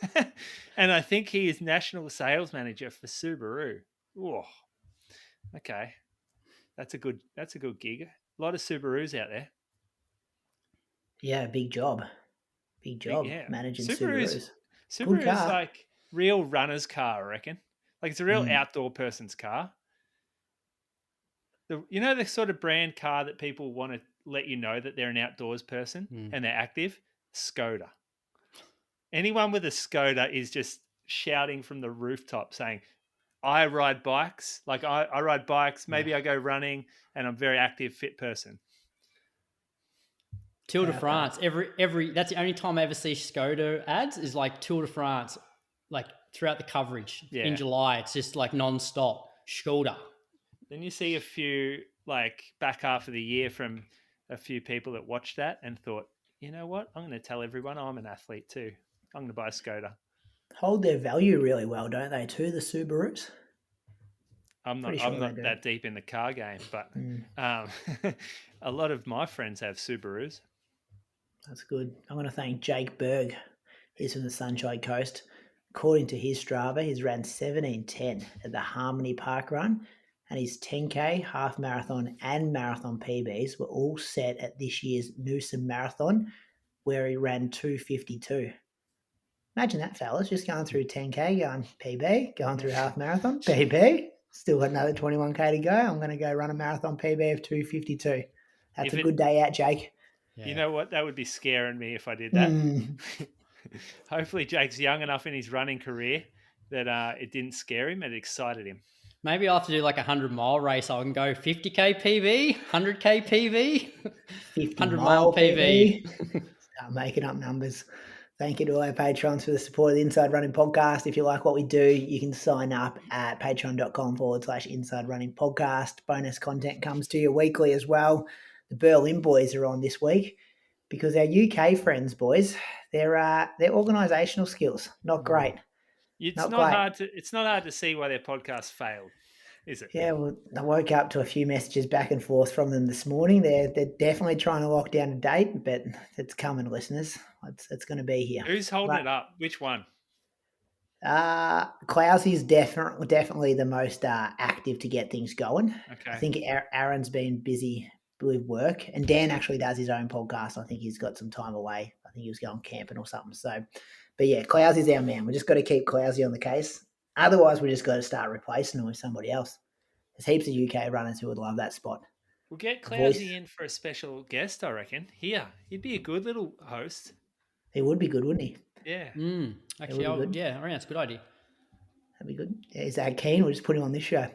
And I think he is national sales manager for Subaru. Oh, okay. That's a good gig. A lot of Subarus out there. Yeah, big job. Managing Subarus. Subaru's like real runner's car, I reckon. Like it's a real outdoor person's car. The sort of brand car that people want to let you know that they're an outdoors person and they're active? Skoda. Anyone with a Skoda is just shouting from the rooftop saying, I ride bikes. Like I ride bikes. Maybe I go running and I'm a very active, fit person. Tour de France. Every that's the only time I ever see Skoda ads is like Tour de France, like throughout the coverage in July. It's just like non-stop Skoda. Then you see a few like back half of the year from a few people that watched that and thought, you know what? I'm going to tell everyone I'm an athlete too. I'm going to buy a Skoda. Hold their value really well, don't they, too, the Subarus? I'm not that deep in the car game, but a lot of my friends have Subarus. That's good. I'm going to thank Jake Berg. He's from the Sunshine Coast. According to his Strava, he's ran 17:10 at the Harmony Park Run, and his 10K, half marathon and marathon PBs were all set at this year's Noosa Marathon, where he ran 2:52. Imagine that, fellas, just going through 10K, going PB, going through half marathon, PB, still got another 21K to go. I'm going to go run a marathon PB of 2:52. That's a good day out, Jake. Yeah. You know what? That would be scaring me if I did that. Hopefully Jake's young enough in his running career that it didn't scare him, it excited him. Maybe I'll have to do like a 100-mile race. I can go 50K PB, 100K PB, 100-mile PB. Start making up numbers. Thank you to all our patrons for the support of the Inside Running Podcast. If you like what we do, you can sign up at patreon.com/Inside Running Podcast. Bonus content comes to you weekly as well. The Berlin boys are on this week because our UK friends, boys, their organisational skills, not great. It's not hard to see why their podcast failed, is it? Yeah, well, I woke up to a few messages back and forth from them this morning. They're definitely trying to lock down a date, but it's coming, listeners. It's going to be here. Who's holding it up? Which one? Clousey's definitely the most active to get things going. Okay. I think Aaron's been busy with work, and Dan actually does his own podcast. I think he's got some time away. I think he was going camping or something. So, but yeah, Clousey's our man. We just got to keep Clousey on the case. Otherwise, we just got to start replacing him with somebody else. There's heaps of UK runners who would love that spot. We'll get Clousey in for a special guest, I reckon. Here, he'd be a good little host. He would be good, wouldn't he? Yeah. Actually, I reckon that's a good idea. That'd be good. Yeah, he's keen. We'll just put him on this show.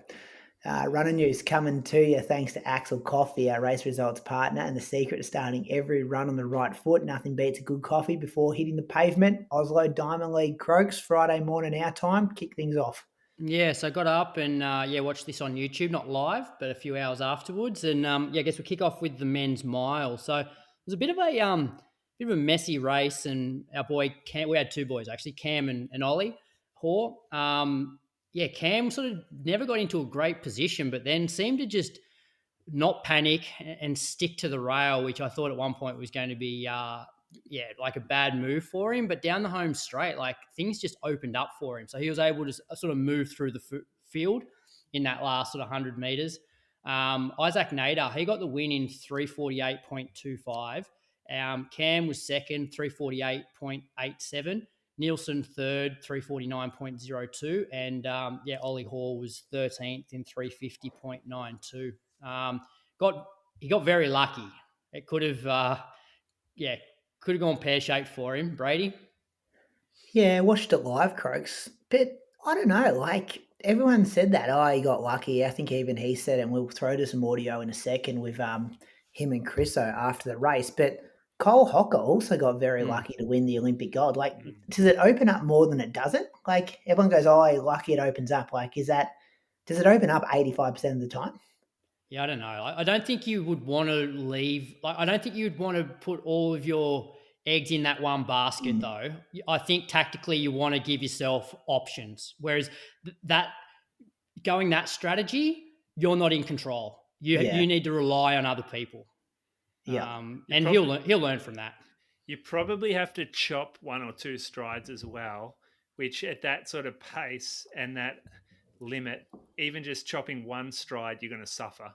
Running news coming to you thanks to Axel Coffee, our race results partner, and the secret to starting every run on the right foot. Nothing beats a good coffee before hitting the pavement. Oslo Diamond League Croaks, Friday morning our time. Kick things off. Yeah, so I got up and watched this on YouTube, not live, but a few hours afterwards. And I guess we'll kick off with the men's mile. So it was a bit of a messy race, and our boy Cam, we had two boys actually, Cam and Oli Hoare. Cam sort of never got into a great position, but then seemed to just not panic and stick to the rail, which I thought at one point was going to be like a bad move for him. But down the home straight, like things just opened up for him. So he was able to sort of move through the field in that last sort of 100 meters. Isaac Nader, he got the win in 3:48.25. Cam was second, 3:48.87. Nielsen third, 3:49.02. And Oli Hoare was 13th in 3:50.92. He got very lucky. It could have gone pear-shaped for him. Brady? Yeah, watched it live, Croaks. But I don't know, like everyone said that, oh, he got lucky. I think even he said it, and we'll throw to some audio in a second with him and Chriso after the race. But Cole Hocker also got very lucky to win the Olympic gold. Like, does it open up more than it doesn't? Like everyone goes, oh, lucky it opens up. Like, does it open up 85% of the time? Yeah, I don't know. I don't think you would want to leave. Like, I don't think you'd want to put all of your eggs in that one basket, though. I think tactically you want to give yourself options. Whereas that going that strategy, you're not in control. You need to rely on other people. Yeah, and he'll learn from that. You probably have to chop 1 or 2 strides as well, which at that sort of pace and that limit, even just chopping 1 stride, you're going to suffer.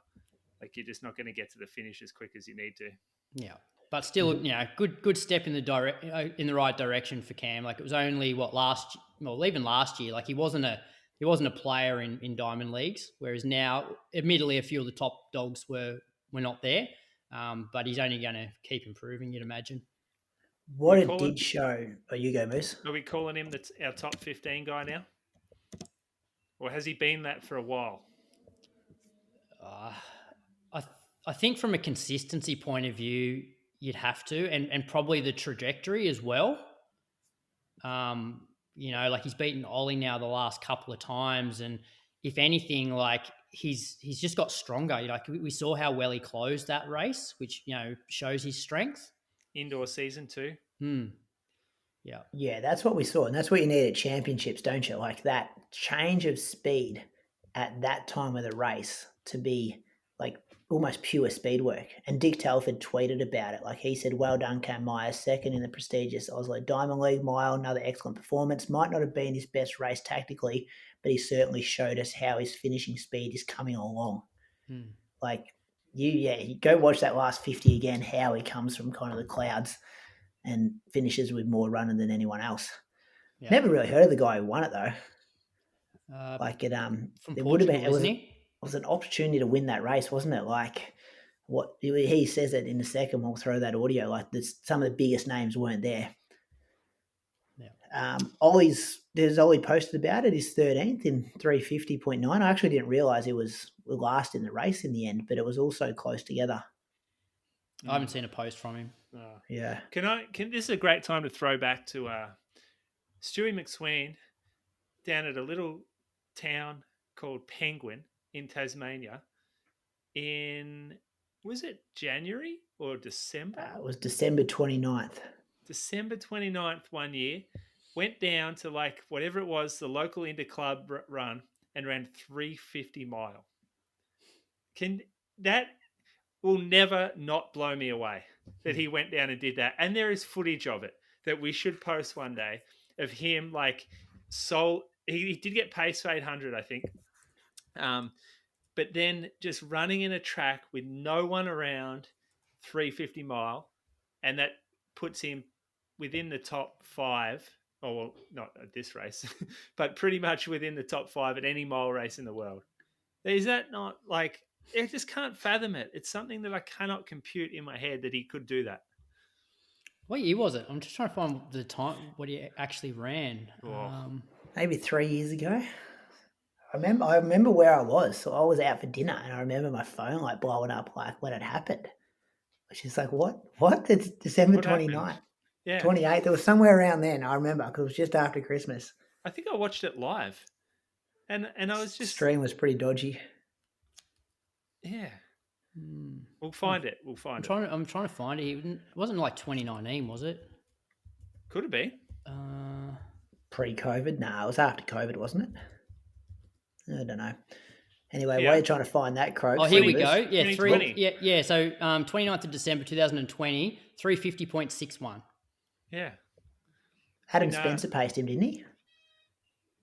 Like you're just not going to get to the finish as quick as you need to. Yeah, but still, good step in the right direction for Cam. Like it was only even last year, like he wasn't a player in Diamond Leagues, whereas now, admittedly, a few of the top dogs were not there, but he's only going to keep improving, you'd imagine. What it did show. Oh, you go, Moose. Are we calling him our top 15 guy now? Or has he been that for a while? I think from a consistency point of view, you'd have to, and probably the trajectory as well. Like he's beaten Oli now the last couple of times, and if anything, like he's just got stronger. Like we saw how well he closed that race, which shows his strength. Indoor season too. Yeah, that's what we saw, and that's what you need at championships, don't you? Like that change of speed at that time of the race to be like almost pure speed work. And Dick Telford tweeted about it. Like he said, well done, Cam Myers, second in the prestigious Oslo Diamond League mile. Another excellent performance. Might not have been his best race tactically, but he certainly showed us how his finishing speed is coming along. Like you go watch that last 50 again, how he comes from kind of the clouds and finishes with more running than anyone else. Yeah. Never really heard of the guy who won it though. From Portugal, isn't he? It was an opportunity to win that race, wasn't it? Like what he says it in a second. We'll throw that audio. Like some of the biggest names weren't there. Yeah. Oli posted about it. He's 13th in 350.9. I actually didn't realize he was last in the race in the end, but it was also close together. I haven't seen a post from him. Yeah. This is a great time to throw back to Stewy McSweyn down at a little town called Penguin in Tasmania was it January or December? It was December 29th. December 29th one year. Went down to like whatever it was, the local inter-club run, and ran 350 mile. That will never not blow me away that he went down and did that. And there is footage of it that we should post one day of him he did get pace for 800, I think. But then just running in a track with no one around, 350 mile, and that puts him within the top 5, or well, not at this race, but pretty much within the top 5 at any mile race in the world. Is that not like, I just can't fathom it. It's something that I cannot compute in my head that he could do that. What year was it? I'm just trying to find the time, what he actually ran. Maybe 3 years ago. I remember where I was. So I was out for dinner and I remember my phone like blowing up like when it happened. Which is like, what? It's December 29th. Yeah. 28th. It was somewhere around then, I remember, because it was just after Christmas. I think I watched it live. And I was just... Stream was pretty dodgy. Yeah. We'll find it. I'm trying to find it. It wasn't like 2019, was it? Could have been. Pre-COVID? No, it was after COVID, wasn't it? I don't know. Anyway, while you're trying to find that, Croak. Oh, here we go. Yeah, 2020. So 29th of December 2020, 350.61. Yeah. Adam Spencer paced him, didn't he?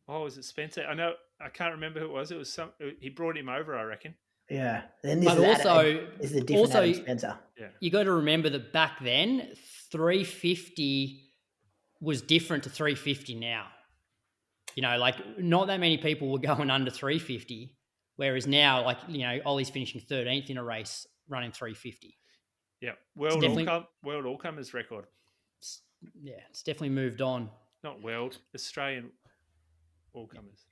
Oh, was it Spencer? I know. I can't remember who it was. It was he brought him over, I reckon. Yeah. Then this is the different Adam Spencer. Yeah. You got to remember that back then, 350 was different to 350 now. Like not that many people were going under 350, whereas now, like, Ollie's finishing 13th in a race running 350. Yeah. World all-comers record. It's definitely moved on. Not world, Australian. all comers.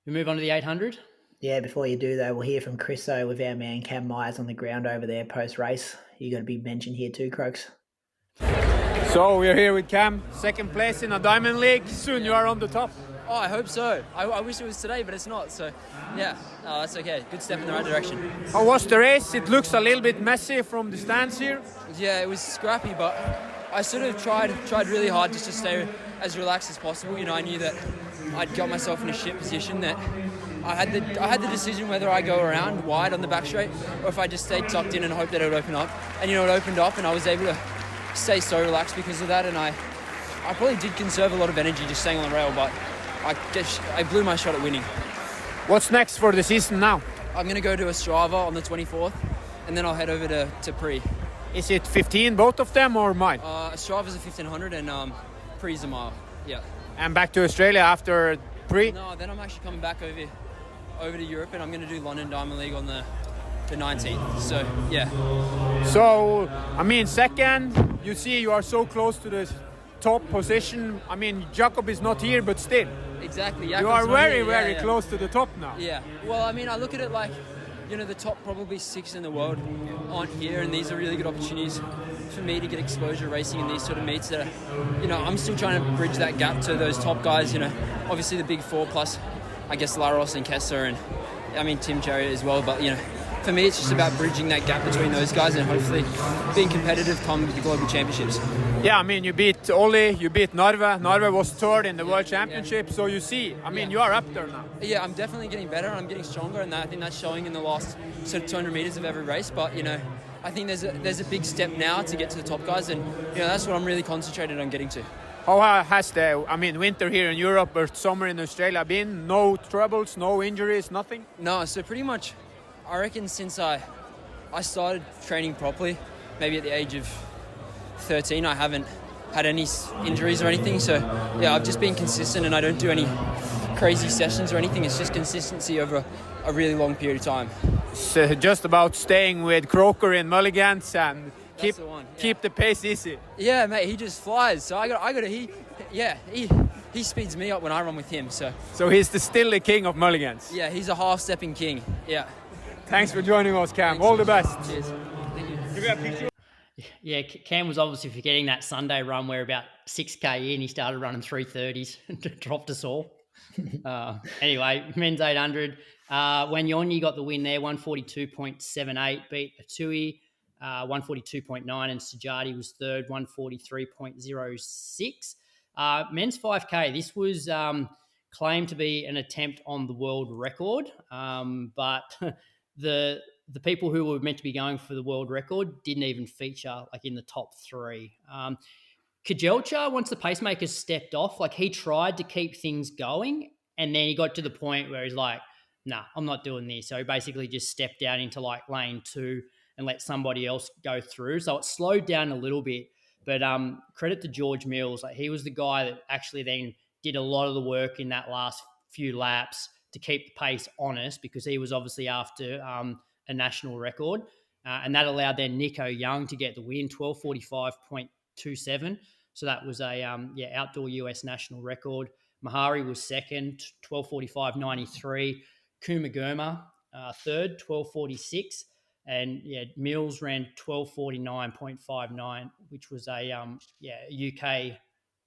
We move on to the 800. Yeah, before you do though, we'll hear from Chriso with our man Cam Myers on the ground over there post-race. You got to be mentioned here too, Croaks. So we're here with Cam, second place in the Diamond League. Soon you are on the top. Oh, I hope so. I wish it was today, but it's not. So, yeah, no, that's okay. Good step in the right direction. How was the race? It looks a little bit messy from the stands here. Yeah, it was scrappy, but I sort of tried really hard just to stay as relaxed as possible. You know, I knew that I'd got myself in a shit position, that I had the decision whether I go around wide on the back straight or if I just stayed tucked in and hope that it would open up. And, you know, it opened up and I was able to stay so relaxed because of that. And I probably did conserve a lot of energy just staying on the rail, but I blew my shot at winning. What's next for the season now? I'm going to go to Ostrava on the 24th, and then I'll head over to Pre. Is it 15, both of them, or mine? Ostrava's a 1500 and Pre's a mile, yeah. And back to Australia after Pre? No, then I'm actually coming back over to Europe, and I'm going to do London Diamond League on the 19th, so yeah. So, I mean, second, you see you are so close to the top position. I mean, Jakob is not here, but still. Exactly. You are very close to the top now. Yeah. Well, I mean, I look at it like, you know, the top probably 6 in the world aren't here, and these are really good opportunities for me to get exposure racing in these sort of meets that are, you know, I'm still trying to bridge that gap to those top guys, you know, obviously the big 4 plus, I guess, Laros and Kessler and, I mean, Tim Chariot as well, but, you know, for me, it's just about bridging that gap between those guys and hopefully being competitive come the Global Championships. Yeah, I mean, you beat Oli, you beat Narve. Narve was third in the World Championship, so you see, I mean, you are up there now. Yeah, I'm definitely getting better and I'm getting stronger, and I think that's showing in the last sort of 200 metres of every race. But, you know, I think there's a big step now to get to the top guys, and, you know, that's what I'm really concentrated on getting to. How has the, I mean, winter here in Europe or summer in Australia been? No troubles, no injuries, nothing? No, so pretty much, I reckon since I started training properly, maybe at the age of 13, I haven't had any injuries or anything. So, yeah, I've just been consistent and I don't do any crazy sessions or anything. It's just consistency over a really long period of time. So just about staying with Croker in Mulligans and keep the pace easy. Yeah, mate, he just flies. So he speeds me up when I run with him. So he's still the king of Mulligans. Yeah, he's a half-stepping king. Yeah. Thanks for joining us, Cam. Thanks. All the best. Cheers. Thank you. Yeah, Cam was obviously forgetting that Sunday run where about 6K in, he started running 3:30s and dropped us all. Anyway, men's 800. Wanyonyi got the win there, 142.78, beat Atui, 142.9, and Sajati was third, 143.06. Men's 5K, this was claimed to be an attempt on the world record, but the people who were meant to be going for the world record didn't even feature like in the top 3. Kajelcha, once the pacemakers stepped off, like he tried to keep things going, and then he got to the point where he's like, nah, I'm not doing this. So he basically just stepped down into like lane 2 and let somebody else go through. So it slowed down a little bit, but credit to George Mills. Like he was the guy that actually then did a lot of the work in that last few laps to keep the pace honest, because he was obviously after a national record. And that allowed then Nico Young to get the win, 12:45.27. So that was a outdoor US national record. Mahari was second, 12:45.93. Kumagurma third, 12:46. And Mills ran 12:49.59, which was a UK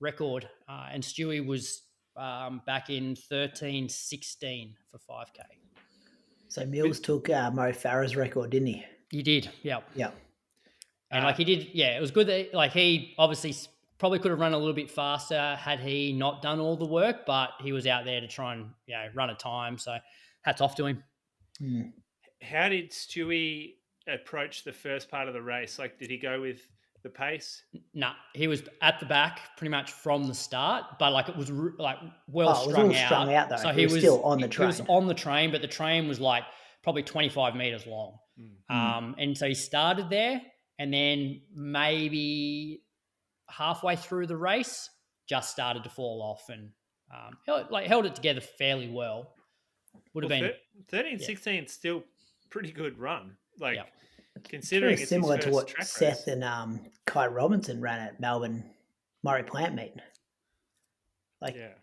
record. And Stewy was back in 13:16 for 5K. So Mills took Mo Farah's record, didn't he? He did, yeah. Yeah. And like he did, it was good that like he obviously probably could have run a little bit faster had he not done all the work, but he was out there to try and run a time. So hats off to him. Mm. How did Stewy approach the first part of the race? Like, did he go with the pace? No, he was at the back pretty much from the start, but like it was like strung out though. So he was still on the train. He was on the train, but the train was like probably 25 meters long. And so he started there, and then maybe halfway through the race just started to fall off, and held it together fairly well. Would have been 13:16 still pretty good run. Like considering it's similar his to what track Seth race. and Kai Robinson ran at Melbourne Murray Plant meet. Like Yeah.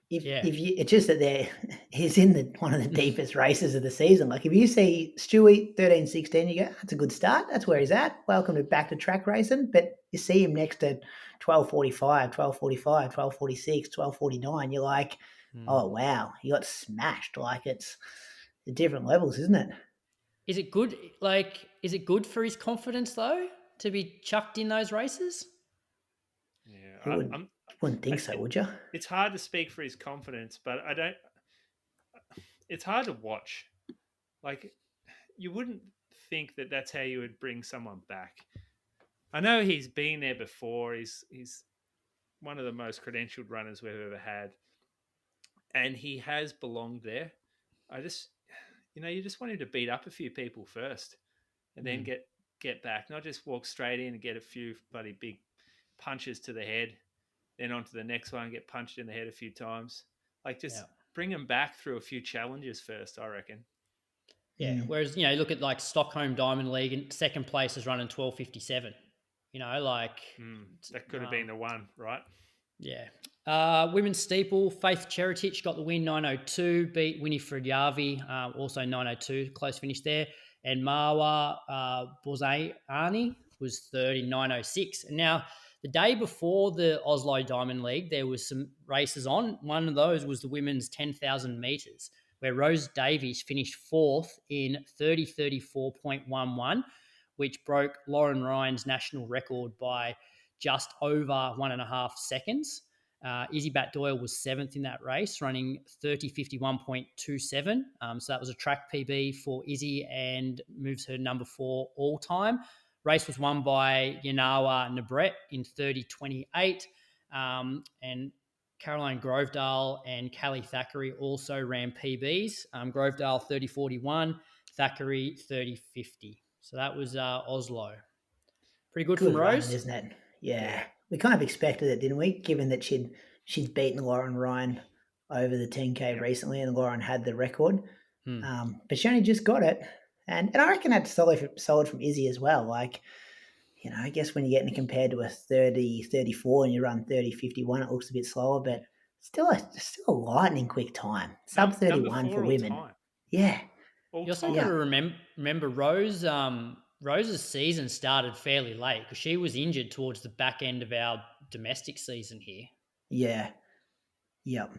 if you, it's just that he's in one of the deepest races of the season. Like if you see Stewy 13-16, you go, that's a good start. That's where he's at. Welcome back to track racing. But you see him next to 12:45, 12:45, 12:46, 12:49. You're like, oh wow, he got smashed. Like it's the different levels, isn't it? Is it good? Like, is it good for his confidence though to be chucked in those races? Yeah, Wouldn't think so, would you? It's hard to speak for his confidence, but I don't. It's hard to watch. Like, you wouldn't think that that's how you would bring someone back. I know he's been there before. He's one of the most credentialed runners we've ever had, and he has belonged there. I just, you just want him to beat up a few people first, and then get back, not just walk straight in and get a few bloody big punches to the head, then on to the next one, get punched in the head a few times. Like, just bring him back through a few challenges first, I reckon. Yeah. Whereas, you look at like Stockholm Diamond League and second place is running 12:57. That could have been the one, right? Yeah. Women's steeple, Faith Cheritich got the win 9:02, beat Winifred Yavi, also 9:02, close finish there. And Marwa Bozayani was third in 9:06. And now, the day before the Oslo Diamond League, there was some races on. One of those was the women's 10,000 metres, where Rose Davies finished fourth in 30:34.11, which broke Lauren Ryan's national record by just over 1.5 seconds. Izzi Batt Doyle was seventh in that race, running 30:51.27. So that was a track PB for Izzi and moves her number 4 all time. Race was won by Yanawa Nabret in 30:28. And Caroline Grovedale and Callie Thackeray also ran PBs. Grovedale 30:41, Thackeray 30:50. So that was Oslo. Pretty good from Rose, running, isn't it? Yeah. We kind of expected it, didn't we? Given that she'd beaten Lauren Ryan over the 10K recently, and Lauren had the record, but she only just got it, and I reckon that's solid from Izzi as well. Like, I guess when you're getting compared to a 30:34 and you run 30:51, it looks a bit slower, but still a lightning quick time. Sub 31 for women. Time. Yeah. You also got to remember Rose. Rose's season started fairly late because she was injured towards the back end of our domestic season here. Yeah. Yep.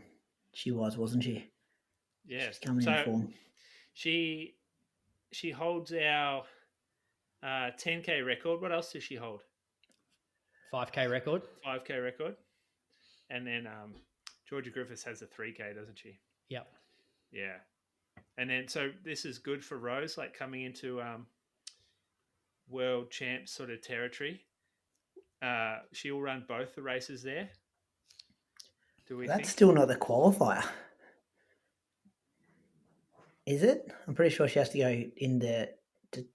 She wasn't she? Yeah. She's coming in form. She holds our 10K record. What else does she hold? 5K record. 5K record. And then Georgia Griffiths has a 3K, doesn't she? Yep. Yeah. And then, so this is good for Rose, like coming into World Champs sort of territory. She'll run both the races there. That's still not the qualifier, is it? I'm pretty sure she has to go in to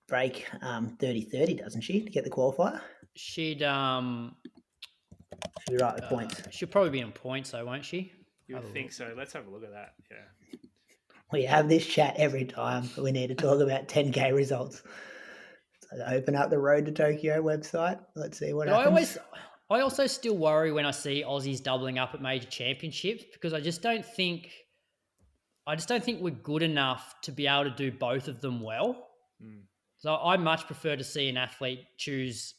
break 30:30, doesn't she, to get the qualifier? She'd be right with points. She'll probably be on points, though, won't she? You would think so. Let's have a look at that. Yeah. We have this chat every time we need to talk about 10K results. So open up the Road to Tokyo website. Let's see what happens. I also still worry when I see Aussies doubling up at major championships, because I just don't think we're good enough to be able to do both of them well. So I much prefer to see an athlete choose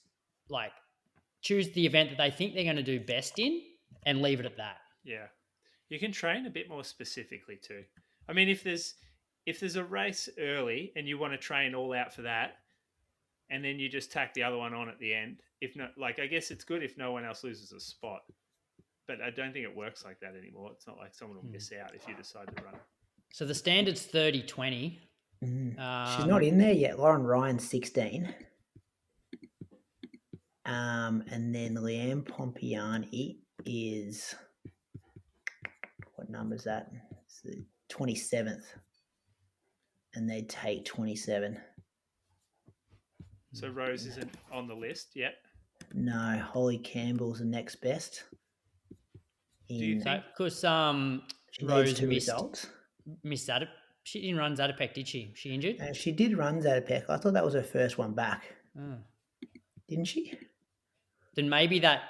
the event that they think they're going to do best in and leave it at that. Yeah. You can train a bit more specifically too. I mean, if there's a race early and you want to train all out for that, and then you just tack the other one on at the end, if not, like, I guess it's good if no one else loses a spot, but I don't think it works like that anymore. It's not like someone will miss out if you decide to run. So the standard's 30:20. She's not in there yet. Lauren Ryan's 16. And then Leanne Pompiani is, what number is that? It's the 27th. And they take 27. So Rose isn't on the list yet? No, Holly Campbell's the next best. Do you think? Because Rose missed that. She didn't run Zatopek, did she? She injured? She did run Zatopek. I thought that was her first one back. Didn't she? then maybe that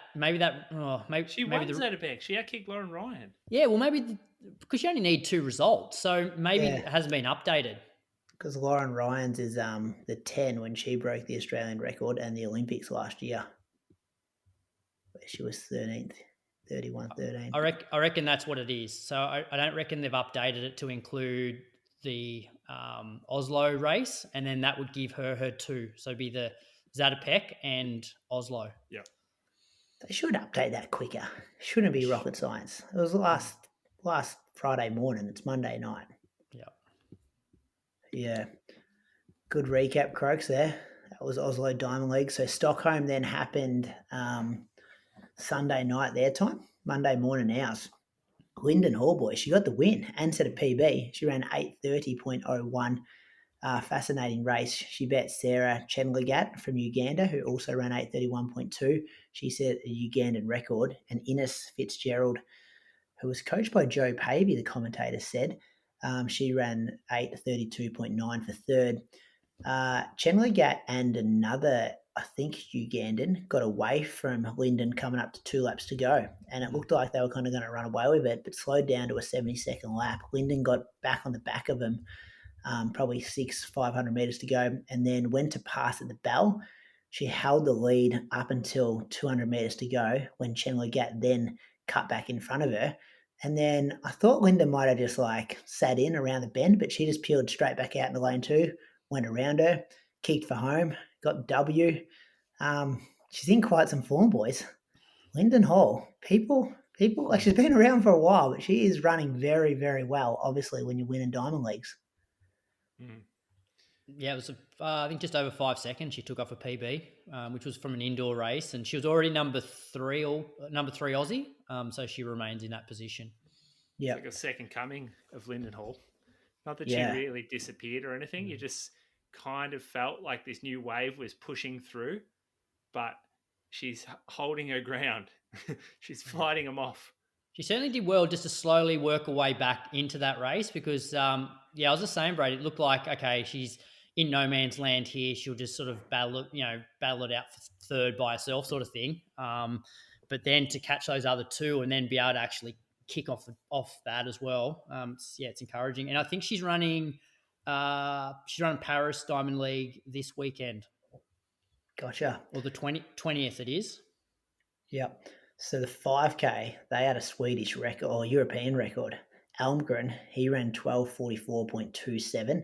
She won Zedebek. She outkicked Lauren Ryan. Yeah, well, maybe because you only need 2 results, so maybe it hasn't been updated. Because Lauren Ryan's is the 10 when she broke the Australian record and the Olympics last year. She was 13th, 31-13. I reckon that's what it is. So I don't reckon they've updated it to include the Oslo race, and then that would give her 2. So it'd be the Zatopek and Oslo. Yeah. They should update that quicker. Shouldn't be rocket science. It was last Friday morning. It's Monday night. Yeah. Yeah. Good recap, Croaks, there. That was Oslo Diamond League. So Stockholm then happened Sunday night their time, Monday morning ours. Linden Hall, boy, she got the win and set a PB. She ran 8:30.01. Fascinating race. She bet Sarah Chenligat from Uganda, who also ran 8:31.2. She set a Ugandan record. And Ines Fitzgerald, who was coached by Joe Pavey, the commentator said, she ran 8:32.9 for third. Chenligat and another, I think, Ugandan got away from Linden coming up to 2 laps to go. And it looked like they were kind of going to run away with it, but slowed down to a 72nd lap. Linden got back on the back of them, probably 500 metres to go, and then went to pass at the bell. She held the lead up until 200 metres to go when Chenligat then cut back in front of her. And then I thought Linden might have just sat in around the bend, but she just peeled straight back out into lane 2, went around her, kicked for home, got the W. She's in quite some form, boys. Linden Hall, people, she's been around for a while, but she is running very, very well, obviously, when you're winning Diamond Leagues. Mm. Yeah, it was, I think, just over 5 seconds she took off a PB, which was from an indoor race, and she was already number 3 Aussie, so she remains in that position. Yeah, like a second coming of Linden Hall. Not that she really disappeared or anything. You just kind of felt like this new wave was pushing through, but she's holding her ground. She's fighting them off. She certainly did well just to slowly work her way back into that race because, I was just saying, Brady, it looked like, okay, she's in no man's land here. She'll just sort of battle it out for third by herself sort of thing. But then to catch those other 2 and then be able to actually kick off that as well. It's encouraging. And I think she's running Paris Diamond League this weekend. Gotcha. Or the 20th it is. Yep. So the 5K, they had a Swedish record or European record. Almgren, he ran 12:44.27.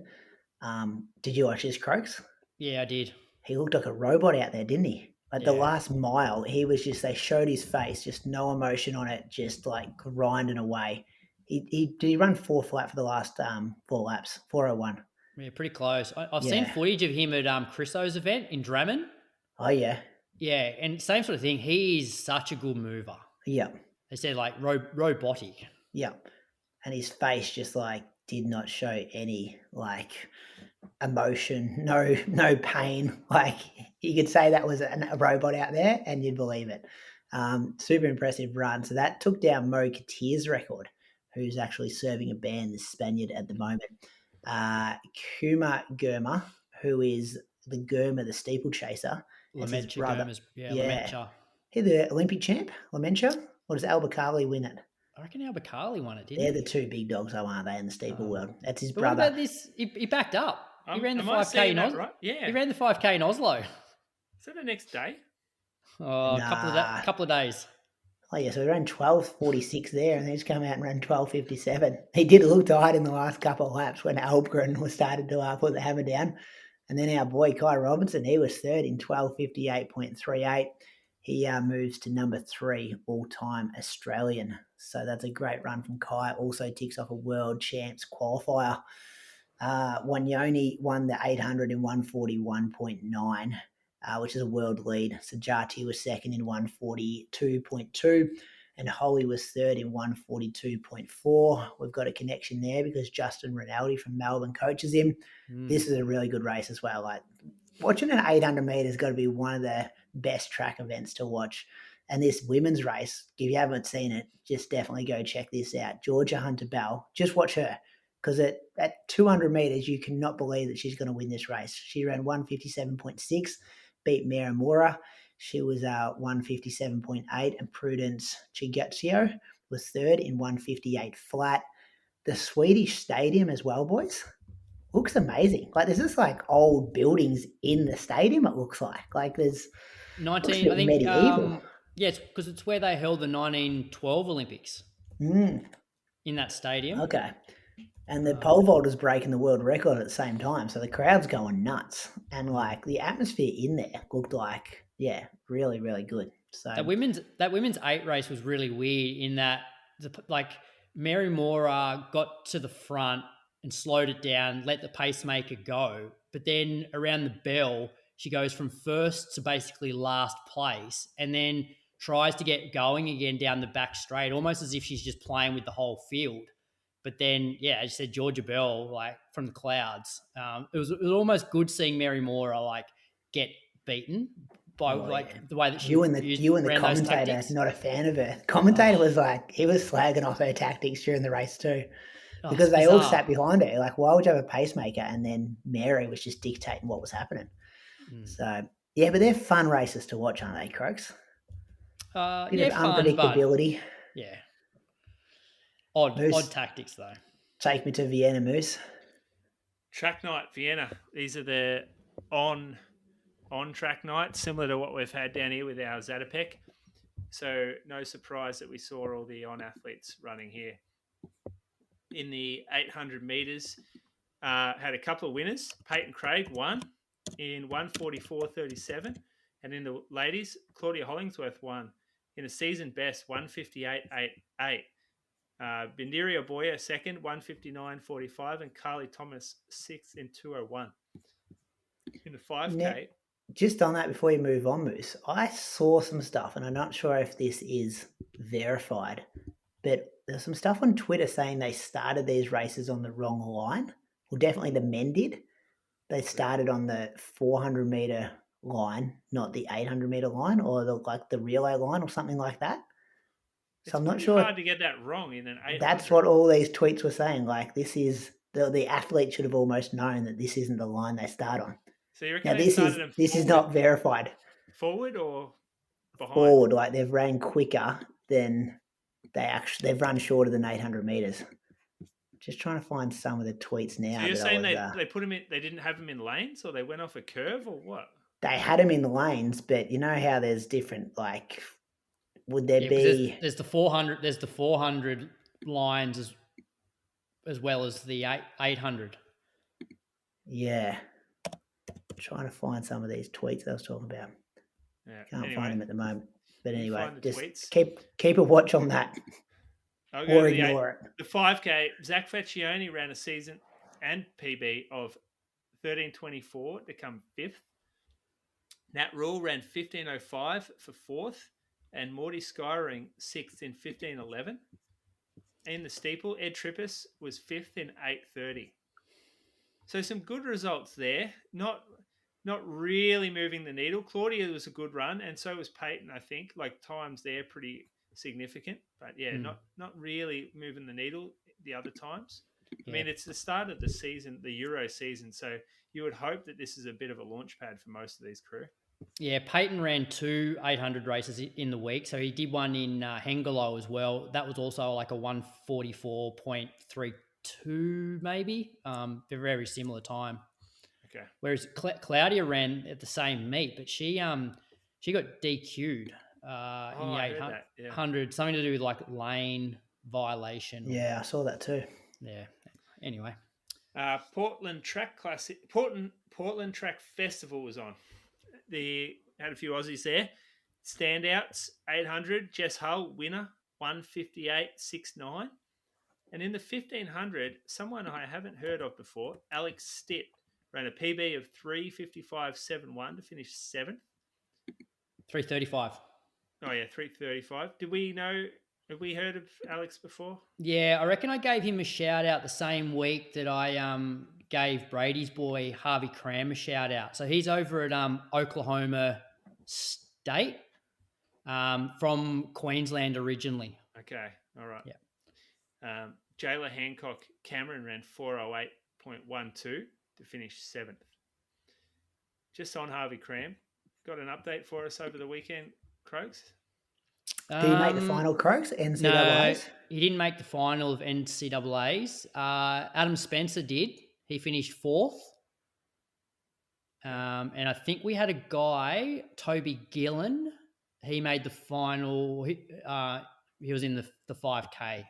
Did you watch his, Croaks? Yeah, I did. He looked like a robot out there, didn't he? The last mile, he was just, they showed his face, just no emotion on it, just grinding away. Did he run 4 flat for the last 4 laps, 4:01? Yeah, pretty close. I've seen footage of him at Chriso's event in Drammen. Oh, yeah. Yeah, and same sort of thing. He's such a good mover. Yeah. They said robotic. Yeah. And his face just did not show any emotion, no pain. You could say that was a robot out there and you'd believe it. Super impressive run. So that took down Mo Katir's record, who's actually serving a ban, the Spaniard at the moment. Kuma Gurma, who is the Gurma, the steeplechaser. Lementia Gurma's, Lementia. He's the Olympic champ, Lementia? Or does Albacali win it? I reckon Albacali won it, didn't They're he? the 2 big dogs, though, aren't they, in the steeple world? That's his but brother. What about this? He backed up. He ran the 5K in Oslo. Right? Yeah. He ran the 5K in Oslo. Is that the next day? Oh, a couple of days. Oh, yeah, so he ran 12:46 there, and then he's come out and ran 12:57. He did look tired in the last couple of laps when Algren was started to put the hammer down. And then our boy Kai Robinson, he was third in 12:58.38. He moves to number 3 all-time Australian. So that's a great run from Kai. Also ticks off a World Champs Qualifier. Wanyoni won the 800 in 141.9, which is a world lead. Sajati was second in 142.2, and Holly was third in 142.4. We've got a connection there because Justin Rinaldi from Melbourne coaches him. This is a really good race as well. Watching an 800 metres got to be one of the best track events to watch. And this women's race, if you haven't seen it, just definitely go check this out. Georgia Hunter-Bell, just watch her. Because at 200 metres, you cannot believe that she's going to win this race. She ran 157.6, beat Mara Mora. She was 157.8, and Prudence Chigazio was third in 158 flat. The Swedish stadium as well, boys, looks amazing. Like there's just like old buildings in the stadium. It looks like there's 19. I think. medieval. Yes, because it's where they held the 1912 Olympics in that stadium. Okay. And the pole vaulter's breaking the world record at the same time, so the crowd's going nuts. And like the atmosphere in there looked like, really, really good. So that women's 8 race was really weird in that Mary Mora got to the front and slowed it down, let the pacemaker go, but then around the bell she goes from first to basically last place, and then tries to get going again down the back straight, almost as if she's just playing with the whole field. But then, as you said, Georgia Bell, like from the clouds, it was almost good seeing Mary Mora get beaten by the way that she you and the commentator not a fan of her. Commentator was he was slagging off her tactics during the race too, because they all sat behind her. Like, why would you have a pacemaker? And then Mary was just dictating what was happening. So but they're fun races to watch, aren't they, Croaks? Bit of unpredictability. Odd tactics though. Take me to Vienna, Moose. Track night, Vienna. These are the on track nights, similar to what we've had down here with our Zatopek. So no surprise that we saw all the on athletes running here. In the 800 metres, had a couple of winners. Peyton Craig won in 1:44.37, and in the ladies, Claudia Hollingsworth won in a season best 1:58.88. Bindiria Boya second, 1:59.45, and Carly Thomas sixth in 2:01. In the 5K. Now, just on that, before you move on, Moose, I saw some stuff, and I'm not sure if this is verified, but there's some stuff on Twitter saying they started these races on the wrong line. Well, definitely the men did. They started on the 400 meter line, not the 800 meter line, or the relay line, or something like that. So I'm not sure. It's hard to get that wrong in an 800. That's what all these tweets were saying. Like, this is the athlete should have almost known that this isn't the line they start on. So you reckon now this is not verified. Forward or behind? Forward, like they've ran quicker than they've run shorter than 800 meters. Just trying to find some of the tweets now. So you're saying they put them in? They didn't have them in lanes, or they went off a curve, or what? They had them in the lanes, but you know how there's different would there be? There's the 400. There's the 400 lines as well as the 800. Yeah. Trying to find some of these tweets I was talking about. Can't find them at the moment. But anyway, just keep a watch on that. Or ignore it. The 5K, Zach Faccioni ran a season and PB of 13:24 to come fifth. Nat Rule ran 15:05 for fourth, and Morty Skyring sixth in 15:11. In the steeple, Ed Trippus was fifth in 8:30. So some good results there. Not really moving the needle. Claudia was a good run, and so was Peyton, I think. Times there pretty significant. But not really moving the needle the other times. Yeah. I mean, it's the start of the season, the Euro season, so you would hope that this is a bit of a launch pad for most of these crew. Yeah, Peyton ran 2 800 races in the week, so he did one in Hengelo as well. That was also like a 1:44.32 maybe, very similar time. Okay. Whereas Claudia ran at the same meet, but she got DQ'd in the 800, something to do with lane violation. Yeah, I saw that too. Yeah. Anyway, Portland Track Festival was on. Had a few Aussies there. Standouts 800, Jess Hull winner 1:58.69, and in the 1500, someone I haven't heard of before, Alex Stitt, ran a PB of 3:55.71 to finish 7th. 3:35. Oh, yeah, 3:35. Have we heard of Alex before? Yeah, I reckon I gave him a shout out the same week that I gave Brady's boy, Harvey Cram, a shout out. So he's over at Oklahoma State, from Queensland originally. Okay, all right. Yeah. Jayla Hancock Cameron ran 4:08.12 to finish 7th. Just on Harvey Cram, got an update for us over the weekend, Croaks? Did he make the final, Croaks? No, NCAAs? he didn't make the final of NCAAs. Adam Spencer did. He finished fourth. And I think we had a guy, Toby Gillen. He made the final. He was in the 5K.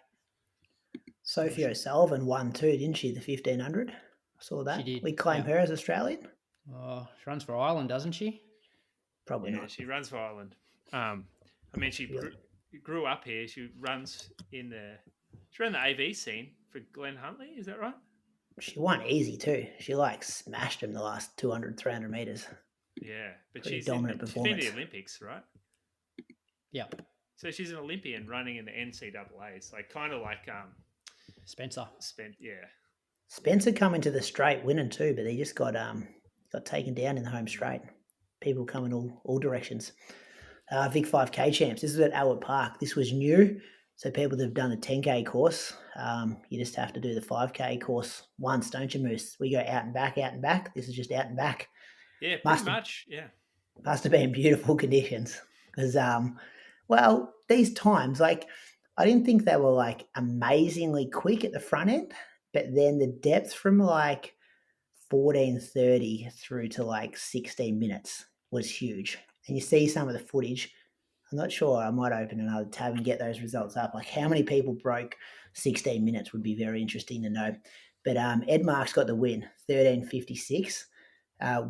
Sophie O'Sullivan won too, didn't she? The 1500. I saw that. She did. We claim her as Australian. She runs for Ireland, doesn't she? Probably Yeah, not. she runs for Ireland. I mean, she grew up here. She runs in the AV scene for Glenn Huntley. Is that right? She won easy too. She smashed him the last 200, 300 meters. Yeah, but Pretty she's dominant been performance. in the Olympics, right? Yeah. So she's an Olympian running in the NCAAs, kind of like Spencer. Spencer coming to the straight winning too, but he just got taken down in the home straight. People coming all directions. Vic 5K champs. This is at Albert Park. This was new. So people that have done a 10K course, you just have to do the 5K course once, don't you, Moose? We go out and back, out and back. This is just out and back. Yeah, pretty much. Yeah. Must have been beautiful conditions. Because, these times, I didn't think they were amazingly quick at the front end, but then the depth from 14:30 through to 16 minutes was huge. And you see some of the footage. I'm not sure. I might open another tab and get those results up. How many people broke 16 minutes would be very interesting to know. But Ed Marks got the win, 13:56.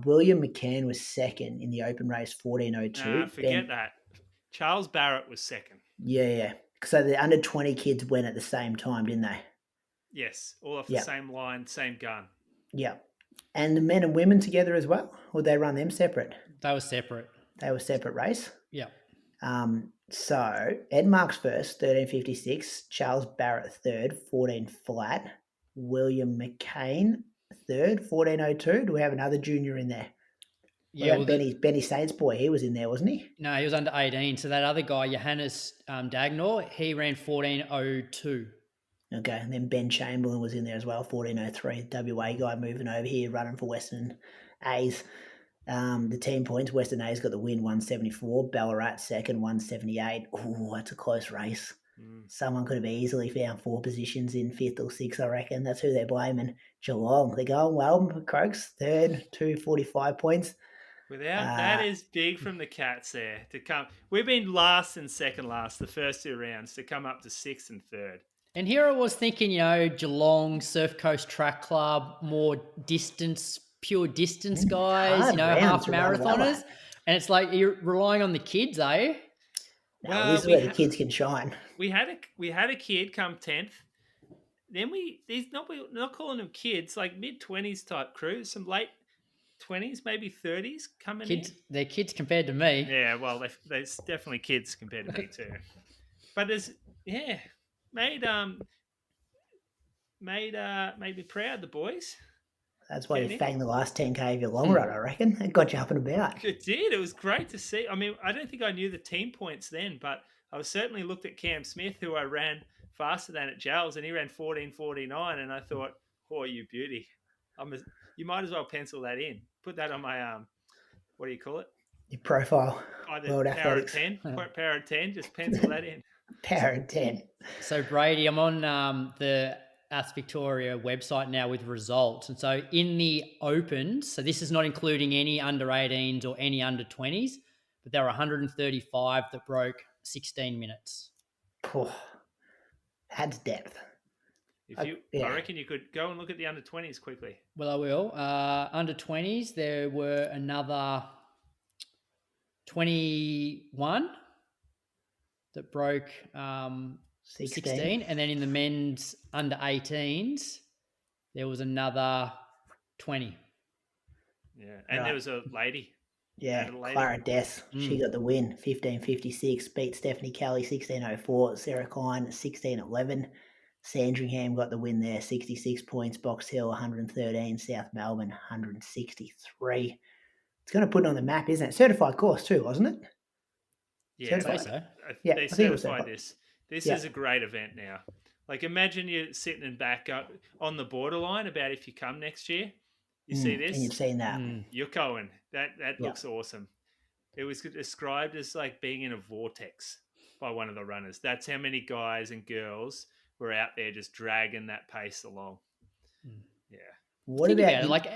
William McCann was second in the open race, 14:02. Forget that. Charles Barrett was second. Yeah. So the under 20 kids went at the same time, didn't they? Yes, all off the same line, same gun. Yeah. And the men and women together as well? Or they run them separate? They were separate. They were separate race? Yeah. So Ed Marks first, 13:56. Charles Barrett third, 14 flat. William McCain third, 14:02. Do we have another junior in there? Yeah, Benny Saints boy, he was in there, wasn't he? No, he was under 18. So that other guy, Johannes Dagnor, he ran 14:02. Okay, and then Ben Chamberlain was in there as well, 14:03. WA guy moving over here, running for Western A's. The team points, Western A's got the win, 174. Ballarat second, 178. Oh, that's a close race. Someone could have easily found 4 positions in 5th or 6th, I reckon. That's who they're blaming. Geelong, they're going well. Croaks, third, 245 points. That is big from the Cats there to come. We've been last and second last the first 2 rounds to come up to 6th and 3rd. And here I was thinking, Geelong, Surf Coast Track Club, more pure distance guys, half marathoners. And it's like you're relying on the kids, eh? No, this is where the kids can shine. We had a kid come 10th. Then we're not calling them kids, mid-20s type crew, some late 20s, maybe 30s coming in. They're kids compared to me. Yeah, well, they're definitely kids compared to me too. But made me proud, the boys. That's why you fanged the last 10K of your long run, I reckon. It got you up and about. It did. It was great to see. I mean, I don't think I knew the team points then, but I was certainly looked at Cam Smith, who I ran faster than at Gels, and he ran 14:49, and I thought, oh, you beauty. You might as well pencil that in. Put that on my, what do you call it? Your profile. World Athletics. Power of 10, just pencil that in. Power of 10. So, Brady, I'm on the Ath Victoria website now with results. And so in the Opens, so this is not including any under 18s or any under 20s, but there were 135 that broke 16 minutes. Oh, that's depth. I reckon you could go and look at the under 20s quickly. Well, I will. Under 20s, there were another 21 that broke 16. And then in the men's under 18s, there was another 20. Yeah, and there was a lady. Yeah, Clara Death. She got the win, 15:56. Beat Stephanie Kelly, 16:04. Sarah Klein, 16:11. Sandringham got the win there, 66 points. Box Hill, 113. South Melbourne, 163. It's going to put it on the map, isn't it? Certified course too, wasn't it? Yeah, certified. They certified this. This is a great event now. Imagine you're sitting in back on the borderline about if you come next year. You see this? And you've seen that. You're going. That looks awesome. It was described as like being in a vortex by one of the runners. That's how many guys and girls were out there just dragging that pace along. Yeah. What Think about about it, like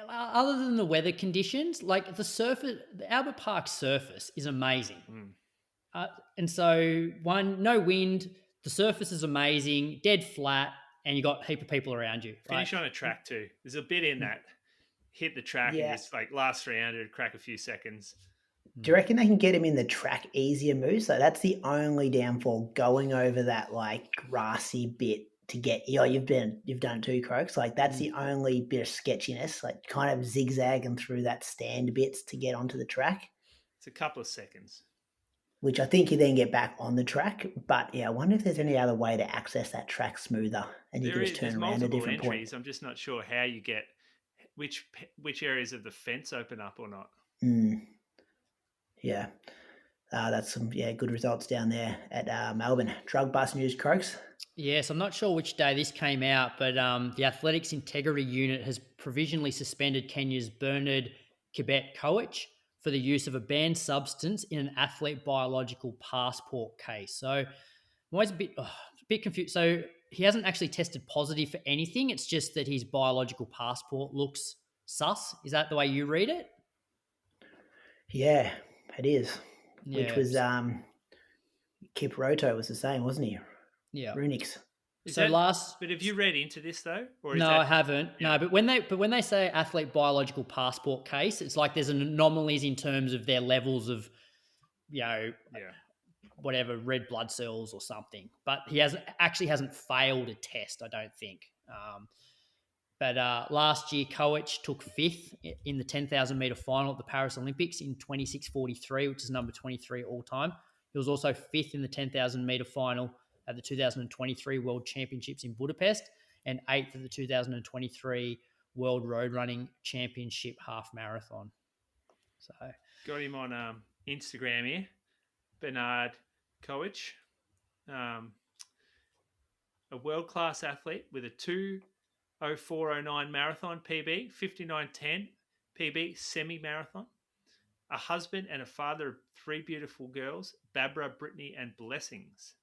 other than the weather conditions, like the Albert Park surface is amazing. And so no wind, the surface is amazing, dead flat, and you got a heap of people around you. Finish on a track too. There's a bit in that. Hit the track and just like last 300, crack a few seconds. Do you reckon they can get him in the track easier, Moose? So that's the only downfall, going over that like grassy bit to get. You've done 2 Croaks. Like that's the only bit of sketchiness, like kind of zigzagging through that stand bits to get onto the track. It's a couple of seconds. Which I think you then get back on the track. But yeah, I wonder if there's any other way to access that track smoother and you can just turn around a different entries. point. I'm just not sure how you get which areas of the fence open up or not. Yeah. That's some good results down there at Melbourne. Drug bust news, Croaks. Yes, I'm not sure which day this came out, but the Athletics Integrity Unit has provisionally suspended Kenya's Bernard Kibet Koech for the use of a banned substance in an athlete biological passport case. So I'm always a bit confused. So he hasn't actually tested positive for anything. It's just that his biological passport looks sus. Is that the way you read it? Yeah, it is. Yeah. Which was Kip Roto was the same, wasn't he? Yeah. Runix. But have you read into this though? Or no, I haven't. Yeah. No, but when they say athlete biological passport case, it's like there's anomalies in terms of their levels of, whatever, red blood cells or something. But he hasn't failed a test, I don't think. But last year, Koech took 5th in the 10,000 metre final at the Paris Olympics in 26:43, which is number 23 all time. He was also 5th in the 10,000 metre final at the 2023 World Championships in Budapest and 8th at the 2023 World Road Running Championship half marathon. So got him on Instagram here, Bernard Koech, a world-class athlete with a 2:04:09 marathon PB, 59:10 PB semi-marathon, a husband and a father of 3 beautiful girls, Barbara, Brittany, and Blessings.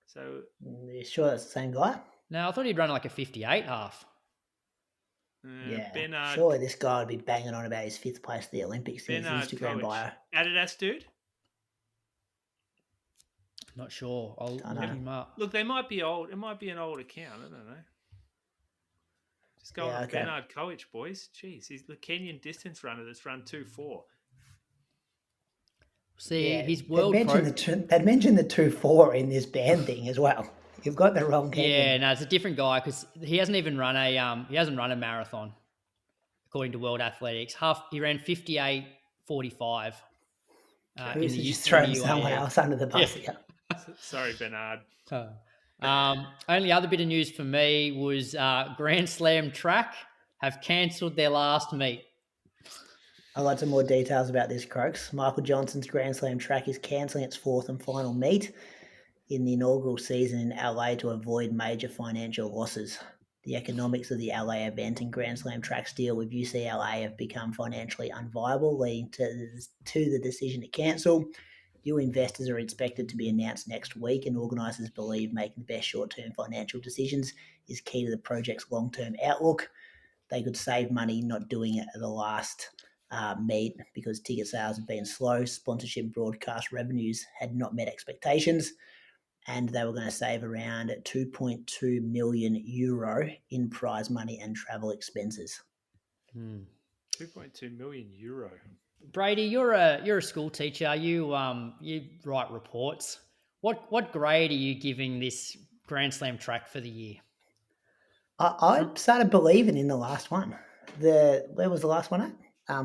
So, you sure that's the same guy? No, I thought he'd run like a 58 half. Bernard, surely this guy would be banging on about his 5th place at the Olympics in his Instagram bio. Adidas dude? Not sure. I'll look him up. Look, they might be old. It might be an old account. I don't know. Just go on Bernard Koech, boys. Jeez, he's the Kenyan distance runner that's run 2:04. See, he's world. They'd mentioned the 2:04 in this band thing as well. You've got the wrong Kenyan. Yeah, no, it's a different guy because he hasn't even run a marathon, according to World Athletics. He ran 58:45. Who's just throwing someone else under the bus here? Sorry, Bernard. Only other bit of news for me was Grand Slam Track have cancelled their last meet. I got some more details about this, Croaks. Michael Johnson's Grand Slam Track is cancelling its 4th and final meet in the inaugural season in LA to avoid major financial losses. The economics of the LA event and Grand Slam Track's deal with UCLA have become financially unviable, leading to the decision to cancel. New investors are expected to be announced next week, and organisers believe making the best short-term financial decisions is key to the project's long-term outlook. They could save money not doing it at the last meet because ticket sales have been slow, sponsorship broadcast revenues had not met expectations, and they were going to save around €2.2 million in prize money and travel expenses. 2.2 million euro. Brady, you're a school teacher. You write reports. What grade are you giving this Grand Slam Track for the year? I started believing in the last one. Where was the last one at?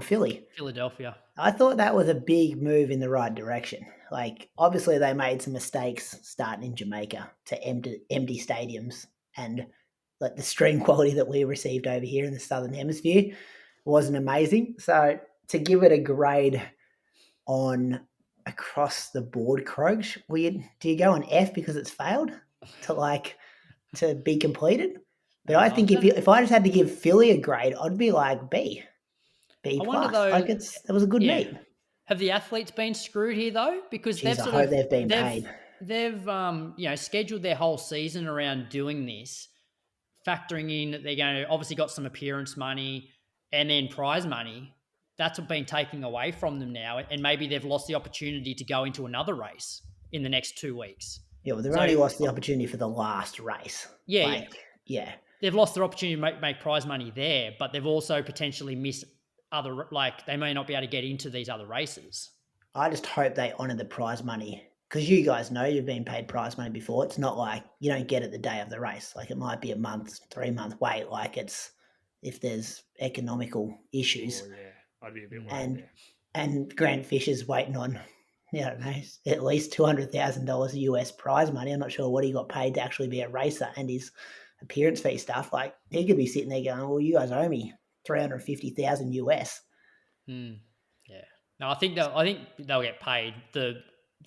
Philadelphia. I thought that was a big move in the right direction. Like, obviously they made some mistakes starting in Jamaica to empty stadiums, and like the stream quality that we received over here in the Southern Hemisphere wasn't amazing. So to give it a grade on across the board, Croaks, do you go on F because it's failed to be completed? But I think if I just had to give Philly a grade, I'd be like B plus. It was a good meet. Have the athletes been screwed here though? Because Jeez, I hope they've been paid. They've scheduled their whole season around doing this, factoring in that they're going to obviously got some appearance money and then prize money. That's been taken away from them now, and maybe they've lost the opportunity to go into another race in the next 2 weeks. Yeah, well, they've only lost the opportunity for the last race. Yeah, yeah. They've lost their opportunity to make prize money there, but they've also potentially missed other, they may not be able to get into these other races. I just hope they honour the prize money, because you guys know you've been paid prize money before. It's not like you don't get it the day of the race. Like, it might be a month, 3-month wait. Like, it's if there's economical issues. Oh, yeah. I'd be a bit worried and Grant Fisher's waiting on, I don't know, at least $200,000 US prize money. I'm not sure what he got paid to actually be a racer, and his appearance fee stuff. Like, he could be sitting there going, well, you guys owe me $350,000 US. Yeah. No, I think they'll get paid the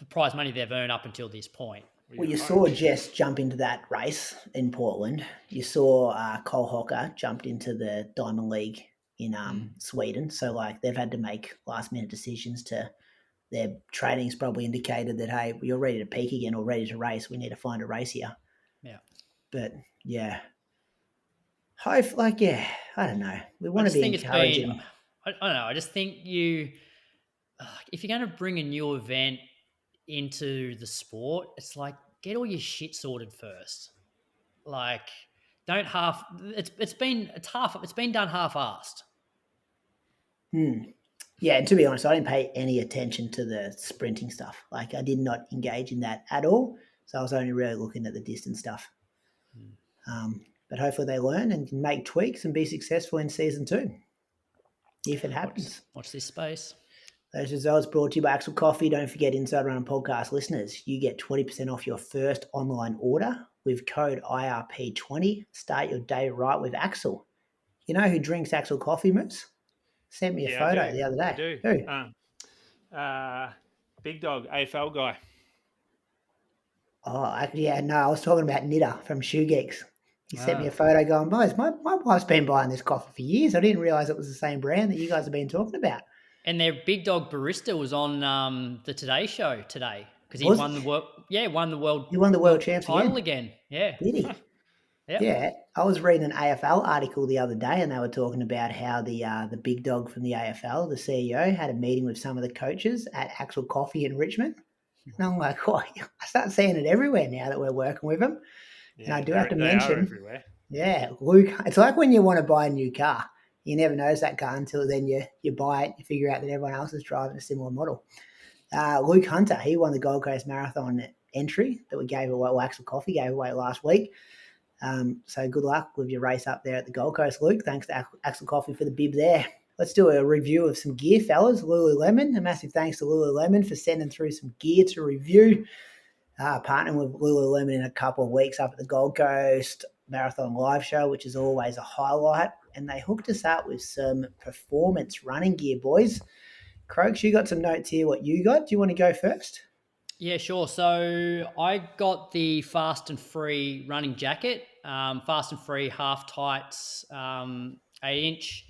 prize money they've earned up until this point. Well, you saw Jess jump into that race in Portland. You saw Cole Hocker jumped into the Diamond League in Sweden. So, like, they've had to make last-minute decisions their training's probably indicated that, hey, you're ready to peak again or ready to race. We need to find a race here. Yeah. But, yeah. I don't know. We want to be encouraging. I don't know. I just think if you're going to bring a new event into the sport, it's like, get all your shit sorted first. Like, don't it's been done half-assed. Yeah, and to be honest, I didn't pay any attention to the sprinting stuff. Like, I did not engage in that at all. So I was only really looking at the distance stuff. But hopefully they learn and can make tweaks and be successful in season 2, if it happens. Watch this space. Those results brought to you by Axel Coffee. Don't forget, Inside Running Podcast listeners, you get 20% off your first online order with code IRP20. Start your day right with Axel. You know who drinks Axel Coffee, Moose? Sent me a photo the other day. I do. Big Dog, AFL guy. Oh, I was talking about Nitter from Shoe Geeks. He sent me a photo going, boys, my wife's been buying this coffee for years. I didn't realise it was the same brand that you guys have been talking about. And their Big Dog barista was on the Today Show today because he won the world. Yeah, won the world. He won the World Champs title again. Yeah, did he? Yep. Yeah, I was reading an AFL article the other day, and they were talking about how the big dog from the AFL, the CEO, had a meeting with some of the coaches at Axel Coffee in Richmond. And I'm like, I start seeing it everywhere now that we're working with them. Yeah, and I do have to mention, yeah, Luke. It's like when you want to buy a new car, you never notice that car until then you buy it. You figure out that everyone else is driving a similar model. Luke Hunter, he won the Gold Coast Marathon entry that we gave away. Well, Axel Coffee gave away last week. So good luck with your race up there at the Gold Coast, Luke. Thanks to Axel Coffee for the bib there. Let's do a review of some gear, fellas. Lulelemon. A massive thanks to Lulelemon for sending through some gear to review. Partnering with Lulelemon in a couple of weeks up at the Gold Coast Marathon Live Show, which is always a highlight. And they hooked us up with some performance running gear, boys. Croaks, you got some notes here. What you got? Do you want to go first? Yeah, sure. So I got the Fast and Free running jacket, Fast and Free half tights, 8-inch,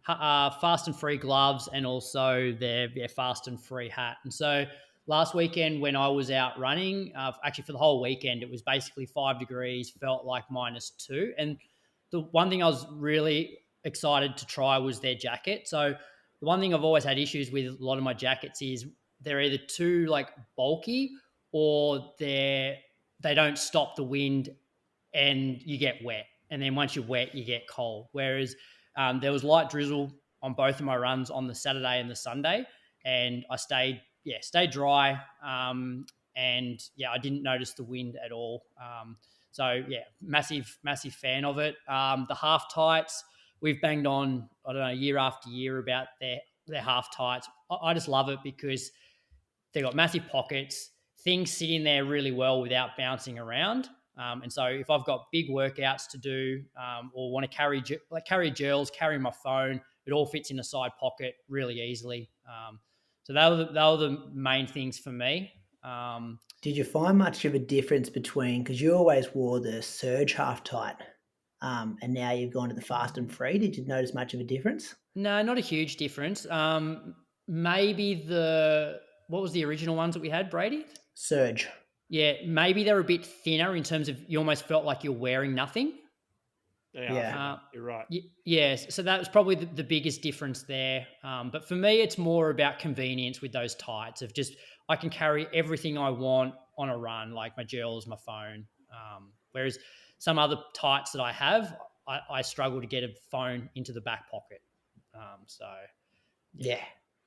Fast and Free gloves, and also their Fast and Free hat. And so last weekend when I was out running, actually for the whole weekend, it was basically 5 degrees, felt like -2. And the one thing I was really excited to try was their jacket. So the one thing I've always had issues with a lot of my jackets is they're either too like bulky or they don't stop the wind and you get wet. And then once you're wet, you get cold. Whereas there was light drizzle on both of my runs on the Saturday and the Sunday. And I stayed dry. And I didn't notice the wind at all. So massive fan of it. The half tights, we've banged on, I don't know, year after year about their half tights. I just love it because they've got massive pockets. Things sit in there really well without bouncing around. And so if I've got big workouts to do or want to carry gels, carry my phone, it all fits in a side pocket really easily. So they were the main things for me. Did you find much of a difference between, because you always wore the Surge half tight and now you've gone to the Fast and Free? Did you notice much of a difference? No, not a huge difference. maybe what was the original ones that we had, Brady? Surge. Yeah, maybe they're a bit thinner in terms of you almost felt like you're wearing nothing. Yeah, you're right. Yes, so that was probably the biggest difference there. But for me, it's more about convenience with those tights of just I can carry everything I want on a run, like my gels, my phone. Whereas some other tights that I have, I struggle to get a phone into the back pocket. Yeah.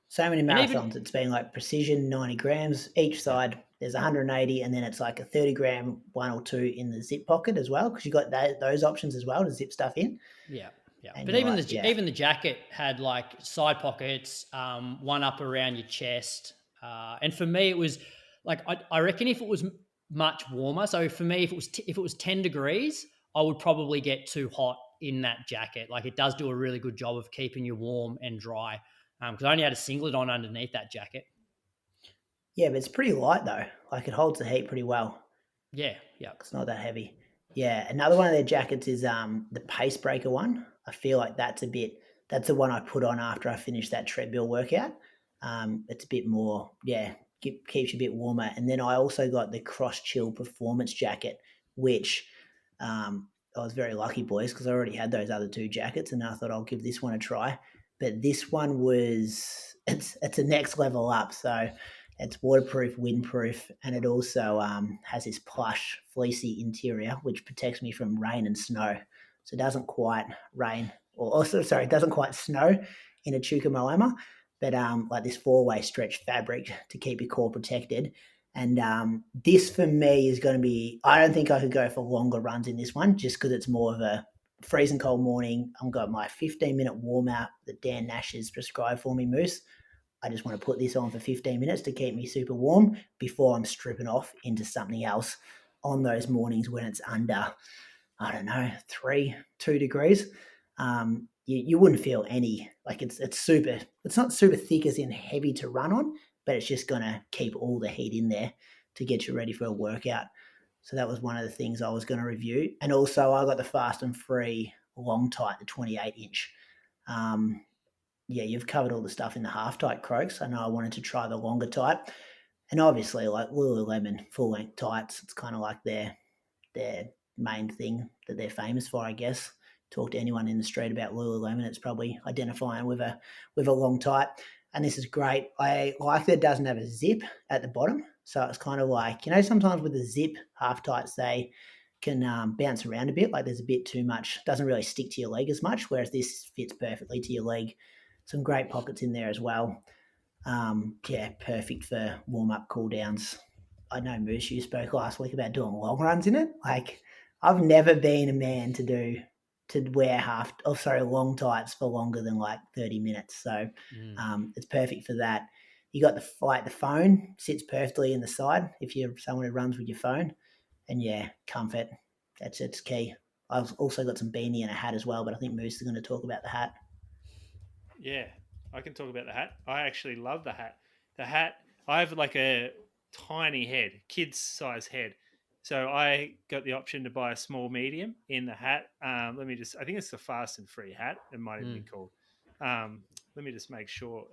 So many marathons, it's been like precision 90 grams each side. There's 180, and then it's like a 30 gram one or two in the zip pocket as well, because you got those options as well to zip stuff in. Yeah. And But even even the jacket had like side pockets, one up around your chest, and for me it was like I reckon if it was much warmer. So for me, if it was 10 degrees, I would probably get too hot in that jacket. Like it does do a really good job of keeping you warm and dry. Because I only had a singlet on underneath that jacket. Yeah, but it's pretty light though. Like it holds the heat pretty well. Yeah. It's not that heavy. Yeah, another one of their jackets is the pace breaker one. I feel like that's the one I put on after I finished that treadmill workout. It's a bit more, keeps you a bit warmer. And then I also got the cross chill performance jacket, which I was very lucky, boys, because I already had those other two jackets, and I thought I'll give this one a try. But this one it's a next level up. So it's waterproof, windproof, and it also has this plush, fleecy interior, which protects me from rain and snow. So it doesn't quite it doesn't quite snow in a Chuka-Moama, but like this 4-way stretch fabric to keep your core protected. And this for me is going to be, I don't think I could go for longer runs in this one, just because it's more of a freezing cold morning. I've got my 15-minute warm out that Dan Nash has prescribed for me, Moose. I just want to put this on for 15 minutes to keep me super warm before I'm stripping off into something else on those mornings when it's under, I don't know, 2 degrees. You wouldn't feel any, like it's not super thick as in heavy to run on, but it's just going to keep all the heat in there to get you ready for a workout. So that was one of the things I was going to review. And also I got the Fast and Free long tight, the 28-inch. You've covered all the stuff in the half tight, Croaks. I know I wanted to try the longer tight. And obviously, like Lulelemon full-length tights, it's kind of like their main thing that they're famous for, I guess. Talk to anyone in the street about Lulelemon, it's probably identifying with a long tight. And this is great. I like that it doesn't have a zip at the bottom. So it's kind of like, sometimes with the zip half tights, they can bounce around a bit. Like there's a bit too much, doesn't really stick to your leg as much, whereas this fits perfectly to your leg. Some great pockets in there as well. Perfect for warm-up cool downs. I know, Moose, you spoke last week about doing long runs in it. Like I've never been a man to wear long tights for longer than like 30 minutes. So it's perfect for that. You got the phone sits perfectly in the side if you're someone who runs with your phone. And comfort, it's key. I've also got some beanie and a hat as well, but I think Moose is going to talk about the hat. Yeah, I can talk about the hat. I actually love the hat. The hat, I have like a tiny head, kid's size head. So I got the option to buy a small medium in the hat. I think it's the Fast and Free hat. It might even be called. Let me just make sure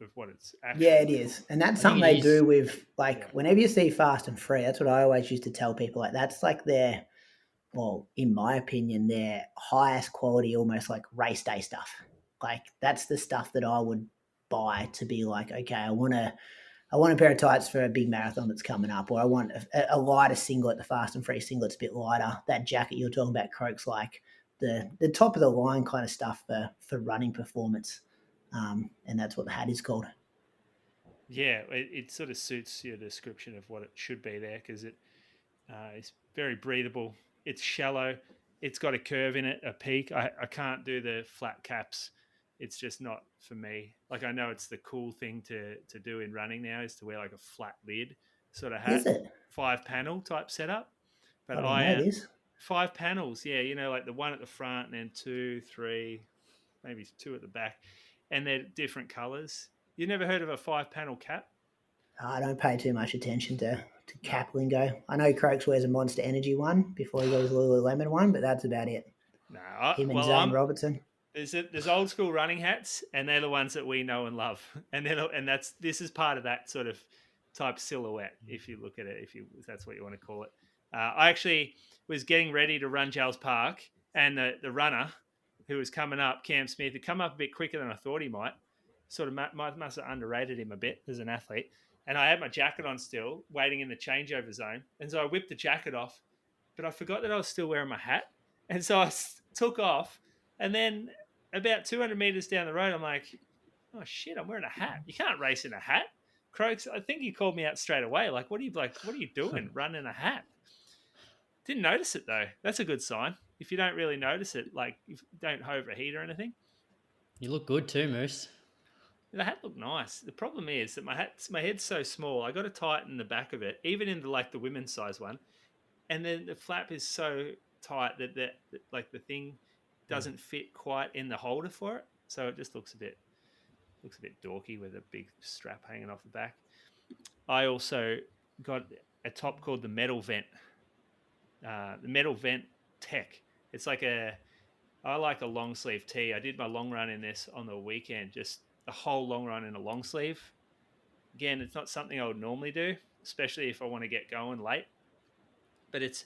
of what it's actually. Yeah, it is. And that's something they do with, whenever you see Fast and Free, that's what I always used to tell people. Like that's like in my opinion, their highest quality, almost like race day stuff. Like that's the stuff that I would buy to be like, okay, I want a pair of tights for a big marathon that's coming up, or I want a lighter singlet. The Fast and Free singlet's a bit lighter. That jacket you're talking about, Croaks, like the top of the line kind of stuff for running performance. And that's what the hat is called. Yeah, it sort of suits your description of what it should be there, because it's very breathable. It's shallow. It's got a curve in it, a peak. I can't do the flat caps. It's just not for me. Like I know it's the cool thing to do in running now is to wear like a flat lid sort of hat. Is it? 5-panel type setup. But I didn't know this. 5 panels, yeah, like the one at the front and then 2, 3, maybe 2 at the back. And they're different colours. You never heard of a 5-panel cap? I don't pay too much attention to cap lingo. I know Croaks wears a Monster Energy one before he goes Lulelemon one, but that's about it. No, Him and Zane Robertson. There's old school running hats, and they're the ones that we know and love, and this is part of that sort of type silhouette. If you look at it, if that's what you want to call it. I actually was getting ready to run Giles Park, and the runner who was coming up, Cam Smith, had come up a bit quicker than I thought he might. Sort of must have underrated him a bit as an athlete. And I had my jacket on still, waiting in the changeover zone, and so I whipped the jacket off, but I forgot that I was still wearing my hat, and so I took off, and then about 200 meters down the road, I'm like, oh shit, I'm wearing a hat. You can't race in a hat. Croaks, I think he called me out straight away. Like, what are you doing running a hat? Didn't notice it though. That's a good sign. If you don't really notice it, like if you don't overheat or anything. You look good too, Moose. The hat looked nice. The problem is that my head's so small. I got to tighten the back of it, even in the women's size one. And then the flap is so tight that the thing doesn't fit quite in the holder for it, so it just looks a bit dorky with a big strap hanging off the back. I also got a top called the Metal Vent, the Metal Vent Tech. It's like I like a long sleeve tee. I did my long run in this on the weekend, just a whole long run in a long sleeve. Again, it's not something I would normally do, especially if I want to get going late. But it's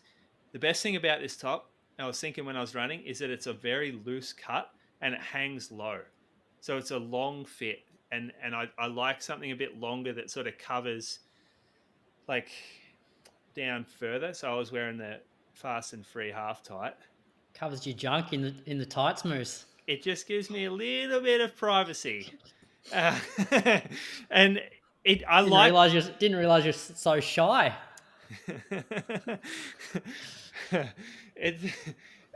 the best thing about this top, I was thinking when I was running, is that it's a very loose cut and it hangs low. So it's a long fit. And I like something a bit longer that sort of covers like down further. So I was wearing the fast and free half tight. Covers your junk in the tights, Moose. It just gives me a little bit of privacy. And didn't realize you're so shy.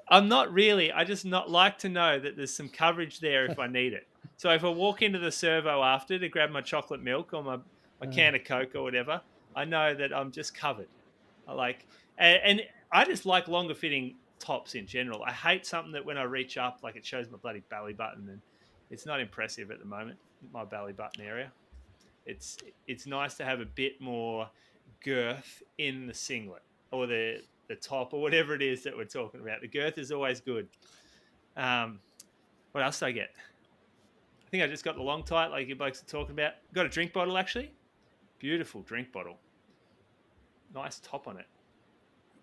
I'm not really. I just not like to know that there's some coverage there if I need it. So if I walk into the servo after to grab my chocolate milk or my can of Coke or whatever, I know that I'm just covered. And I just like longer fitting tops in general. I hate something that when I reach up, like it shows my bloody belly button, and it's not impressive at the moment, my belly button area. It's nice to have a bit more girth in the singlet or the top or whatever it is that we're talking about. The girth is always good. What else did I get? I think I just got the long tight like you blokes are talking about. Got a drink bottle actually. Beautiful drink bottle. Nice top on it.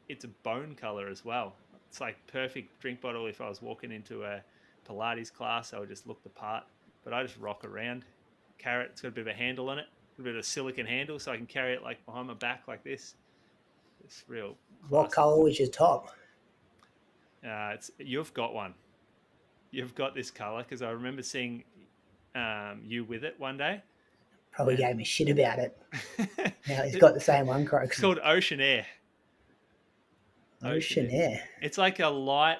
It's a bone color as well. It's like perfect drink bottle if I was walking into a Pilates class. I would just look the part. But I just rock around. Carry it. It's got a bit of a handle on it. A bit of a silicone handle so I can carry it like behind my back like this. It's real classy. What color was your top? You've got one. You've got this color because I remember seeing you with it one day. Probably gave me shit about it. Now he's got the same one, Croaks. It's called Ocean Air. Ocean Air. It's like a light,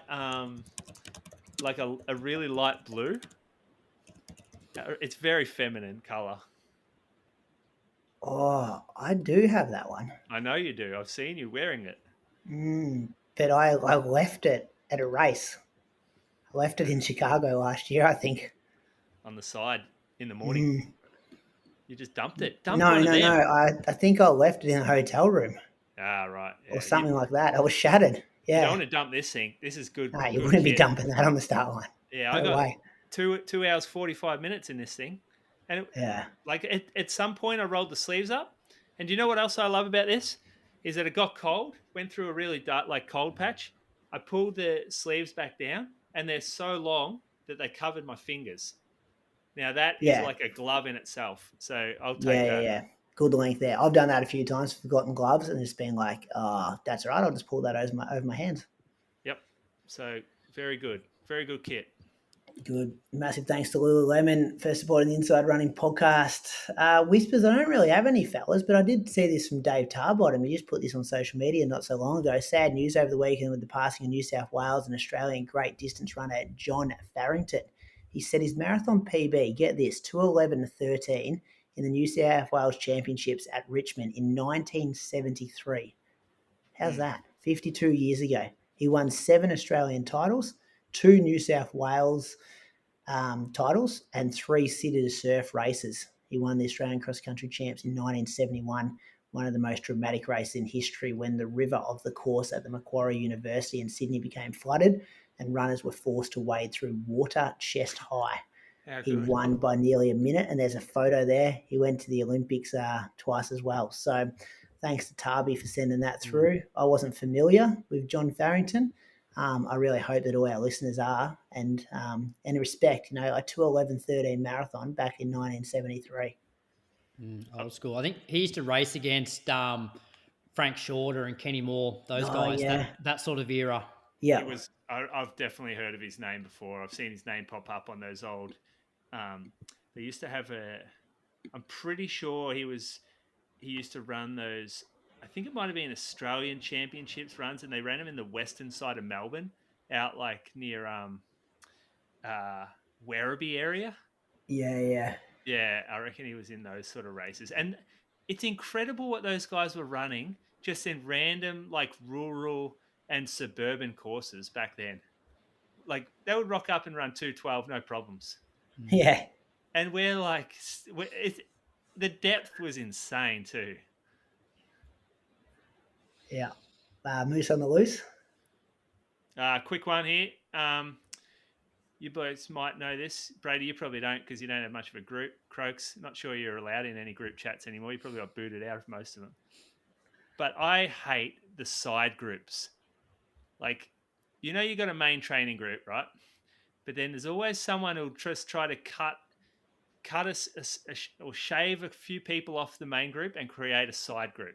like a really light blue. It's very feminine color. Oh, I do have that one. I know you do. I've seen you wearing it. But I left it at a race. I left it in Chicago last year, I think. On the side in the morning. You just dumped it. No. I think I left it in a hotel room. Ah, right. Yeah, or something like that. I was shattered. Yeah. You don't want to dump this thing. This is good. No, you wouldn't be dumping that on the start line. Yeah, I got 2 hours 45 minutes in this thing. And at some point I rolled the sleeves up. And do you know what else I love about this? Is that it got cold, went through a really dark, cold patch. I pulled the sleeves back down and they're so long that they covered my fingers. Now that is like a glove in itself. So I'll take that. Yeah. Good length there. I've done that a few times, forgotten gloves, and it's been like, oh, that's all right. I'll just pull that over my hands. Yep. So very good. Very good kit. Good. Massive thanks to Lulelemon for supporting the Inside Running podcast. Whispers, I don't really have any fellas, but I did see this from Dave Tarbottom. He just put this on social media not so long ago. Sad news over the weekend with the passing of New South Wales and Australian great distance runner John Farrington. He said his marathon PB, get this, 2:11:13 in the New South Wales Championships at Richmond in 1973. How's that? 52 years ago. He won 7 Australian titles, 2 New South Wales titles, and 3 City to Surf races. He won the Australian Cross Country Champs in 1971, one of the most dramatic races in history when the river of the course at the Macquarie University in Sydney became flooded and runners were forced to wade through water chest high. How He good. won by nearly a minute, and there's a photo there. He went to the Olympics twice as well. So thanks to Tarby for sending that through. I wasn't familiar with John Farrington. I really hope that all our listeners are. And respect, a 2:11:13 marathon back in 1973. Old school. I think he used to race against Frank Shorter and Kenny Moore, those guys, yeah. that sort of era. Yeah. I've definitely heard of his name before. I've seen his name pop up on those old. They used to have I'm pretty sure he used to run those. I think it might have been Australian Championships runs, and they ran them in the western side of Melbourne, out like near Werribee area. Yeah. Yeah, I reckon he was in those sort of races. And it's incredible what those guys were running just in random, like, rural and suburban courses back then. Like, they would rock up and run 2:12, no problems. Yeah. And we're like, the depth was insane too. Yeah. Moose on the loose. Quick one here. You both might know this. Brady, you probably don't because you don't have much of a group. Croaks, not sure you're allowed in any group chats anymore. You probably got booted out of most of them. But I hate the side groups. Like, you got a main training group, right? But then there's always someone who'll just try to cut or shave a few people off the main group and create a side group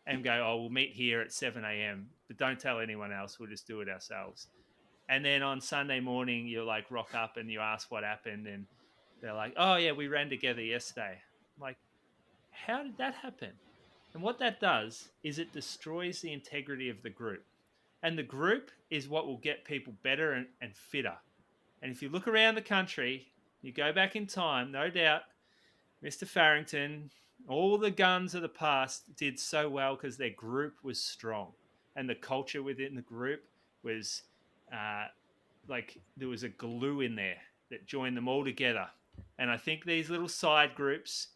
and go, oh, we'll meet here at 7 a.m. But don't tell anyone else. We'll just do it ourselves. And then on Sunday morning, you like rock up and you ask what happened. And they're like, oh, yeah, we ran together yesterday. I'm like, how did that happen? And what that does is it destroys the integrity of the group. And the group is what will get people better and fitter. And if you look around the country, you go back in time, no doubt, Mr. Farrington, all the guns of the past did so well because their group was strong. And the culture within the group was like there was a glue in there that joined them all together. And I think these little side groups,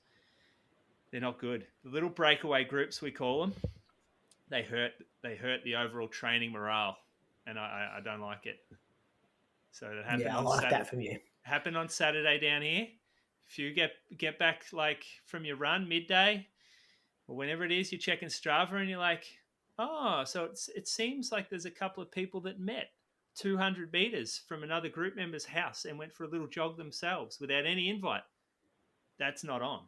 they're not good. The little breakaway groups, we call them, they hurt the overall training morale. And I don't like it. So that happened Yeah, I on like Saturday. that from you. Happened on Saturday down here. If you get back like from your run midday or whenever it is, you're checking Strava and you're like, oh, so it seems like there's a couple of people that met 200 meters from another group member's house and went for a little jog themselves without any invite. That's not on.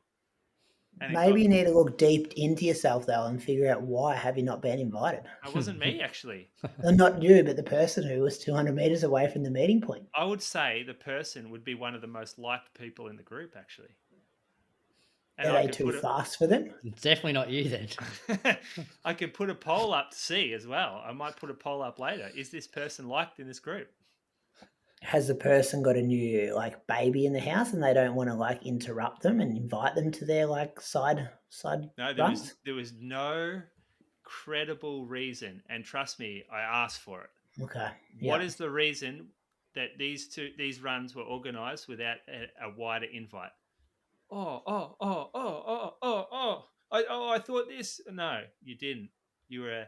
And Maybe you need to look deep into yourself, though, and figure out why have you not been invited. It wasn't me, actually. Well, not you, but the person who was 200 metres away from the meeting point. I would say the person would be one of the most liked people in the group, actually. And Are they too fast for them? It's definitely not you then. I could put a poll up to see as well. I might put a poll up later. Is this person liked in this group? Has the person got a new baby in the house and they don't want to interrupt them and invite them to their side No, runs? there was no credible reason, and trust me, I asked for it. Okay. What is the reason that these runs were organised without a wider invite? I thought this. No, you didn't. You're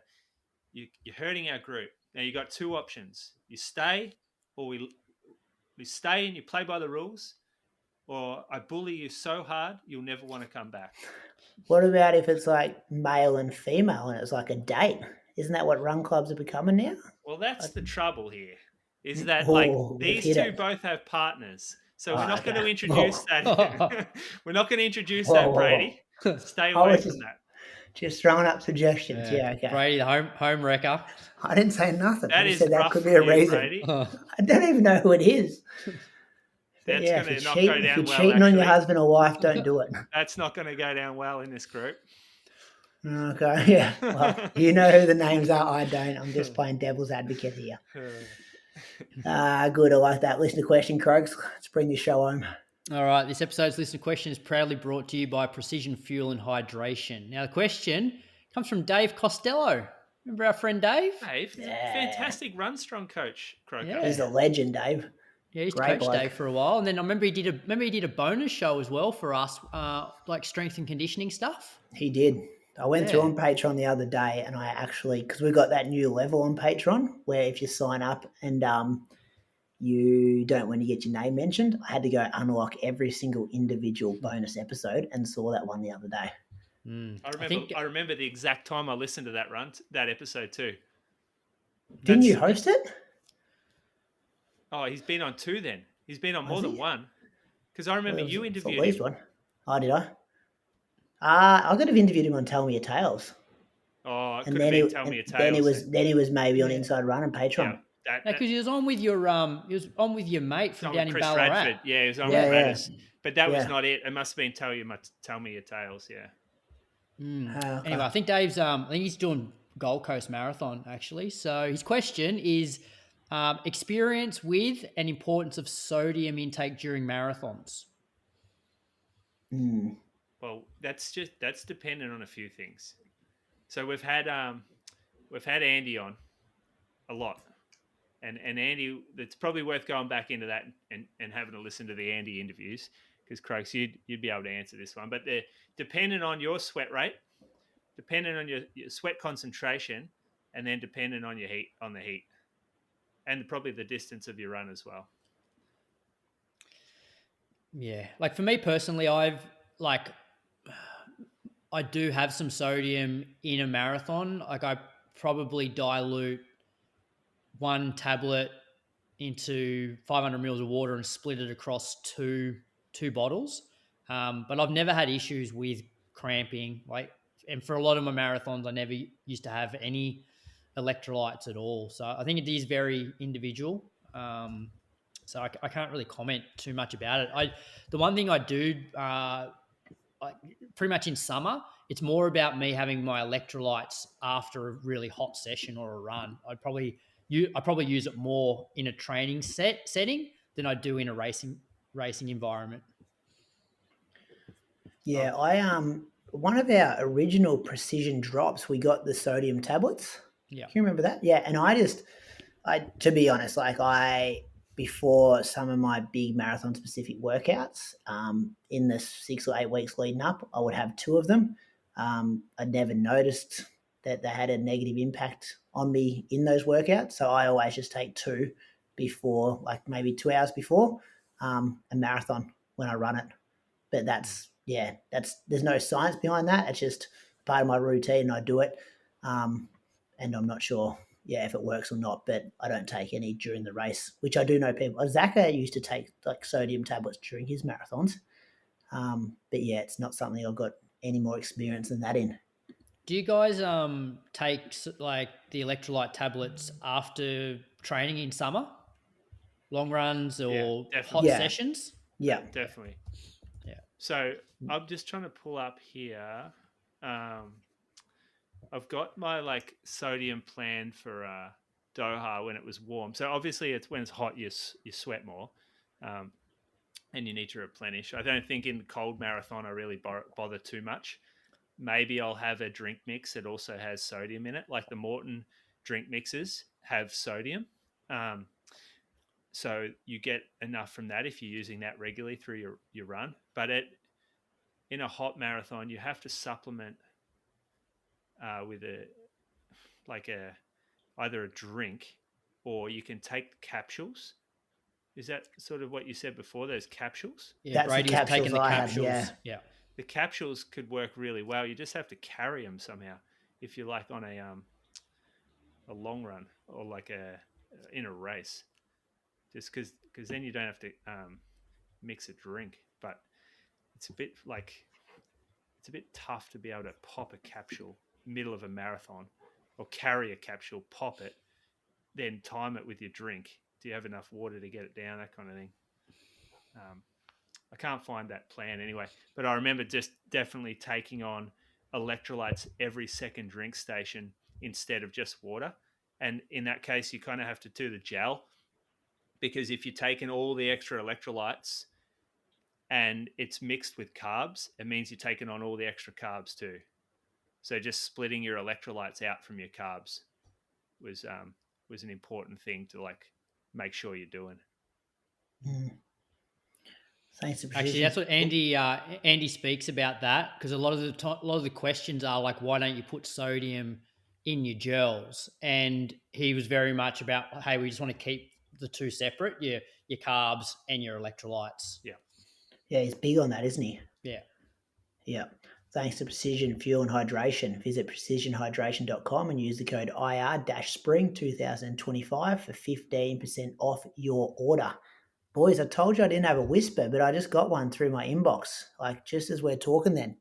hurting our group. Now you got two options: you stay, or we stay and you play by the rules, or I bully you so hard you'll never want to come back. What about if it's male and female and it's a date? Isn't that what run clubs are becoming now? Well, that's the trouble here. Is that these two both have partners, so we're not going to introduce that. We're not going to introduce that, Brady. Stay away from that. Just throwing up suggestions. Yeah, okay. Brady, the home wrecker. I didn't say nothing. That I is said that rough could be a for you, reason. Brady. I don't even know who it is. That's yeah, going if to not you're go down well. cheating on your husband or wife, don't do it. That's not going to go down well in this group. Okay, yeah. Well, you know who the names are. I don't. I'm just playing devil's advocate here. Good. I like that. Listener question, Croaks. Let's bring the show home. All right. This episode's listener question is proudly brought to you by Precision Fuel and Hydration. Now, the question comes from Dave Costello. Remember our friend Dave? Dave, fantastic run strong coach, Croker. Yeah. He's a legend, Dave. Yeah, he's Great coached bloke. Dave for a while, and then I remember he did a bonus show as well for us, strength and conditioning stuff. He did. I went through on Patreon the other day, and I actually, because we got that new level on Patreon where if you sign up and you don't when you get your name mentioned, I had to go unlock every single individual bonus episode and saw that one the other day. I remember the exact time I listened to that episode too. Didn't you host it? Oh, he's been on 2 then. He's been on more than 1. Because I remember you interviewed at least him. one. Oh, did I? I could have interviewed him on Tell Me Your Tales. Oh, it could have been Tell Me Your Tales. Then he was maybe on Inside Run and Patreon. Yeah, because he was on with your mate from down in Chris Ballarat. Radford. Yeah, he was on with Radis. But that was not it. It must have been Tell Me Your Tales. Yeah. Okay. Anyway, I think Dave's. I think he's doing Gold Coast Marathon actually. So his question is experience with and importance of sodium intake during marathons. Well, that's dependent on a few things. So we've had Andy on a lot, and Andy, it's probably worth going back into that and having a listen to the Andy interviews because Croaks, you'd be able to answer this one. But they're dependent on your sweat rate, dependent on your sweat concentration, and then dependent on your heat, and probably the distance of your run as well. Yeah, like for me personally, I do have some sodium in a marathon. Like I probably dilute 1 tablet into 500 mils of water and split it across two bottles. But I've never had issues with cramping. And for a lot of my marathons, I never used to have any electrolytes at all. So I think it is very individual. So I can't really comment too much about it. The one thing I do, pretty much in summer, it's more about me having my electrolytes after a really hot session or a run. I probably use it more in a training setting than I do in a racing environment. Yeah, one of our original precision drops, we got the sodium tablets. Yeah. Can you remember that? Yeah, and to be honest, before some of my big marathon specific workouts, in the 6 or 8 weeks leading up, I would have 2 of them. I'd never noticed that they had a negative impact on me in those workouts. So I always just take 2 before, maybe 2 hours before a marathon when I run it. But there's no science behind that. It's just part of my routine and I do it. And I'm not sure, if it works or not, but I don't take any during the race, which I do know people. Zaka used to take sodium tablets during his marathons. But it's not something I've got any more experience than that in. Do you guys take the electrolyte tablets after training in summer? Long runs or hot sessions? Yeah. Definitely. Yeah. So I'm just trying to pull up here. I've got my sodium plan for Doha when it was warm. So obviously it's when it's hot you sweat more, and you need to replenish. I don't think in the cold marathon I really bother too much. Maybe I'll have a drink mix that also has sodium in it, like the Morton drink mixes have sodium. So you get enough from that if you're using that regularly through your run. But in a hot marathon, you have to supplement with either a drink or you can take capsules. Is that sort of what you said before? Those capsules? Yeah, Brady's taking the capsules. Yeah. The capsules could work really well. You just have to carry them somehow. If you're on a long run or in a race, just because then you don't have to mix a drink. But it's a bit tough to be able to pop a capsule middle of a marathon or carry a capsule, pop it, then time it with your drink. Do you have enough water to get it down? That kind of thing. I can't find that plan anyway, but I remember just definitely taking on electrolytes every second drink station instead of just water. And in that case, you kind of have to do the gel, because if you're taking all the extra electrolytes and it's mixed with carbs, it means you're taking on all the extra carbs too. So just splitting your electrolytes out from your carbs was an important thing to make sure you're doing. Thanks to Actually, that's what Andy speaks about that, because a lot of the questions are like, why don't you put sodium in your gels? And he was very much about, hey, we just want to keep the two separate, your carbs and your electrolytes. Yeah. Yeah, he's big on that, isn't he? Yeah. Yeah. Thanks to Precision Fuel and Hydration. Visit precisionhydration.com and use the code IR-SPRING 2025 for 15% off your order. Boys, I told you I didn't have a whisper, but I just got one through my inbox, like just as we're talking then.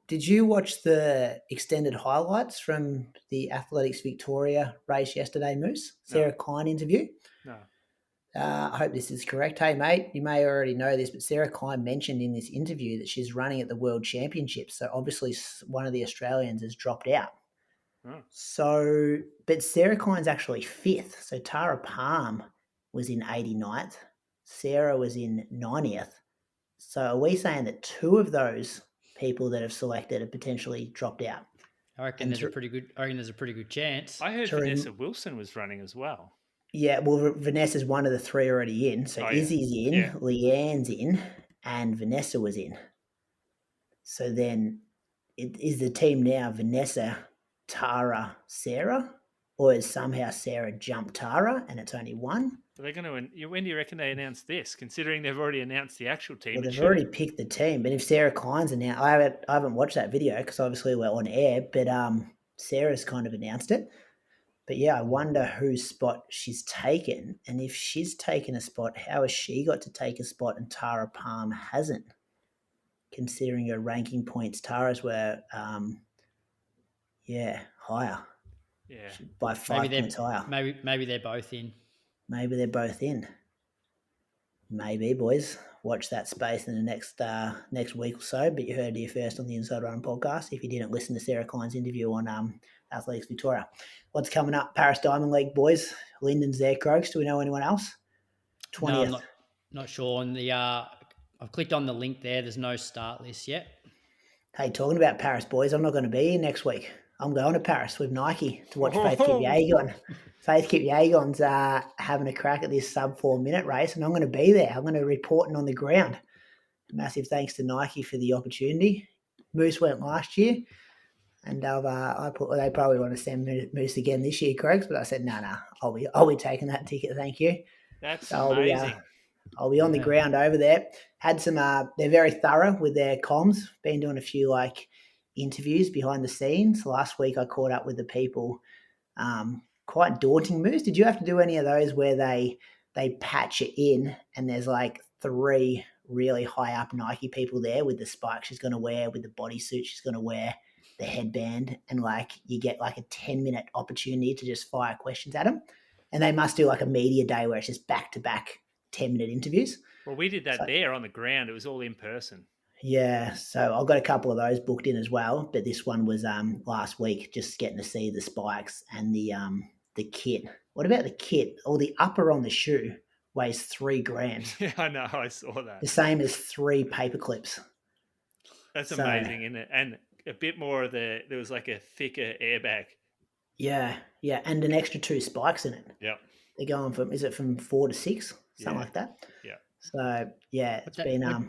Did you watch the extended highlights from the Athletics Victoria race yesterday, Moose? Sarah Kine interview? No. I hope this is correct. Hey, mate, you may already know this, but Sarah Kine mentioned in this interview that she's running at the World Championships. So obviously one of the Australians has dropped out. Oh. So, but Sarah Kine's actually fifth. So Tara Palm was in 89th. Sarah was in 90th. So are we saying that two of those people that have selected have potentially dropped out? I reckon there's a pretty good chance. I heard Vanessa Wilson was running as well. Yeah, well, Vanessa's one of the three already in. So Izzy's in, Leanne's in, and Vanessa was in. So then is the team now Vanessa, Tara, Sarah? Or is somehow Sarah jumped Tara and it's only one? Are they going to? When do you reckon they announce this? Considering they've already announced the actual team. Well, they've already picked the team. But if Sarah Kine's announced, I haven't watched that video because obviously we're on air. But Sarah's kind of announced it. But yeah, I wonder whose spot she's taken, and if she's taken a spot, how has she got to take a spot and Tara Palm hasn't? Considering her ranking points, Tara's were higher. Yeah, by 5 points higher. Maybe they're both in. Maybe they're both in. Maybe, boys. Watch that space in the next week or so. But you heard it here first on the Inside Run podcast. If you didn't listen to Sarah Kine's interview on Athletics Victoria. What's coming up? Paris Diamond League, boys. Linden's there, Croaks. Do we know anyone else? 20th. No, I'm not sure. On the I've clicked on the link there. There's no start list yet. Hey, talking about Paris, boys, I'm not going to be here next week. I'm going to Paris with Nike to watch Faith Kipyegon. Faith Kipyegon's having a crack at this sub 4 minute race, and I'm going to be there. I'm going to be reporting on the ground. Massive thanks to Nike for the opportunity. Moose went last year, and they probably want to send Moose again this year, Craigs, but I said no, I'll be taking that ticket, thank you. That's amazing. I'll be on the ground over there. Had some. They're very thorough with their comms. Been doing a few interviews behind the scenes. Last week I caught up with the people. Quite daunting moves. Did you have to do any of those where they patch it in and there's 3 really high up Nike people there with the spikes she's going to wear, with the bodysuit she's going to wear, the headband, and you get a 10-minute opportunity to just fire questions at them? And they must do a media day where it's just back-to-back 10-minute interviews. Well, we did that there on the ground. It was all in person. Yeah, so I've got a couple of those booked in as well, but this one was last week, just getting to see the spikes and the kit. What about the kit? Or the upper on the shoe weighs 3 grams. Yeah, I know. I saw that. The same as 3 paper clips. That's amazing, isn't it? And a bit more of there was a thicker airbag. Yeah, and an extra 2 spikes in it. Yep. They're going from 4 to 6, something like that. Yeah. So yeah,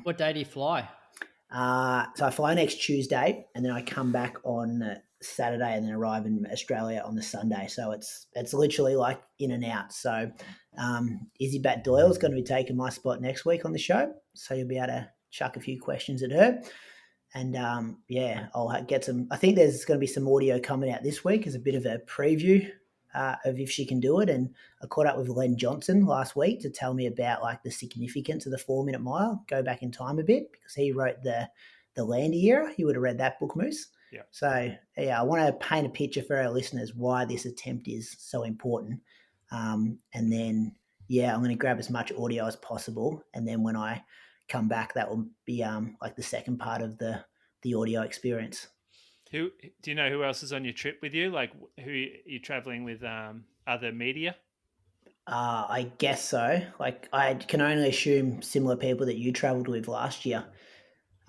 What day do you fly? So I fly next Tuesday, and then I come back on Saturday, and then arrive in Australia on the Sunday. So it's literally in and out. So Izzi Batt Doyle is going to be taking my spot next week on the show. So you'll be able to chuck a few questions at her. And I'll get some. I think there's going to be some audio coming out this week as a bit of a preview of if she can do it. And I caught up with Len Johnson last week to tell me about the significance of the 4-minute mile, go back in time a bit, because he wrote the Landy era. You would have read that book, Moose. Yeah. So I want to paint a picture for our listeners why this attempt is so important. And then, I'm going to grab as much audio as possible. And then when I come back, that will be the second part of the audio experience. Who do you know who else is on your trip with you? Who you traveling with? Other media? I guess so. I can only assume similar people that you travelled with last year.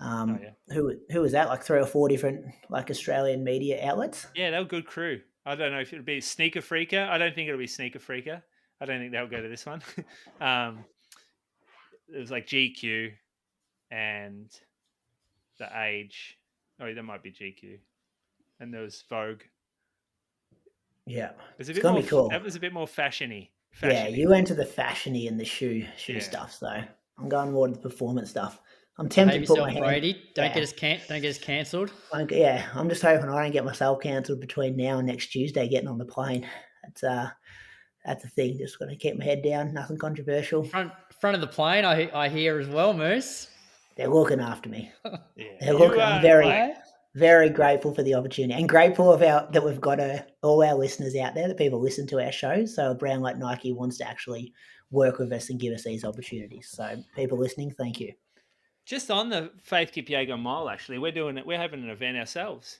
Who was that? 3 or 4 different Australian media outlets? Yeah, they were good crew. I don't know if it'll be Sneaker Freaker. I don't think it'll be Sneaker Freaker. I don't think they'll go to this one. it was like GQ and the Age. Oh, that might be GQ. And there was Vogue. Yeah, It was a it's bit gonna more. be cool. That was a bit more fashiony. Yeah, you went to the fashiony and the shoe Yeah. stuff, so I'm going more to the performance stuff. I'm Behave tempted to put my yourself, hand. Brady. Don't get us cancelled. I'm just hoping I don't get myself cancelled between now and next Tuesday getting on the plane. That's the thing. Just going to keep my head down. Nothing controversial. Front of the plane, I hear as well, Moose. They're looking after me. Yeah. They're looking. I'm very, Right? very grateful for the opportunity and grateful that we've got all our listeners out there, that people listen to our shows. So a brand like Nike wants to actually work with us and give us these opportunities. So people listening, thank you. Just on the Faith Kipyego Mile, actually, we're having an event ourselves.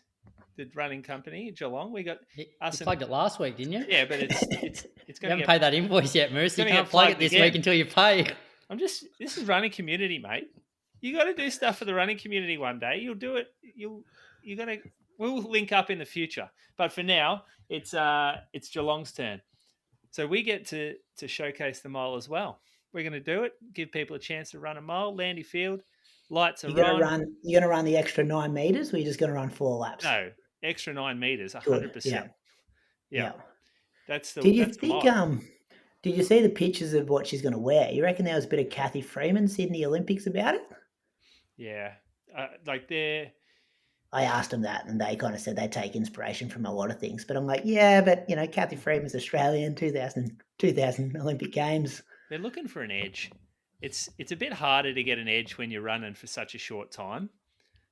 The running company, Geelong. We got us. You plugged it last week, didn't you? Yeah, but it's You going haven't paid that invoice yet, Moose. You gonna can't get plug it plugged this again. week until you pay. This is running community, mate. You got to do stuff for the running community one day. You'll do it. We'll link up in the future. But for now, it's Geelong's turn. So we get to showcase the mile as well. We're going to do it. Give people a chance to run a mile. Landy Field, lights are on. You're gonna run the extra 9 meters, or you're just gonna run 4 laps? No, extra 9 meters, 100%. Yeah. That's the. Did you that's think? the mile. Did you see the pictures of what she's going to wear? You reckon there was a bit of Kathy Freeman Sydney Olympics about it? Yeah, they're. I asked them that, and they kind of said they take inspiration from a lot of things. But I'm like, yeah, but Kathy Freeman's Australian, 2000 Olympic Games. They're looking for an edge. It's a bit harder to get an edge when you're running for such a short time.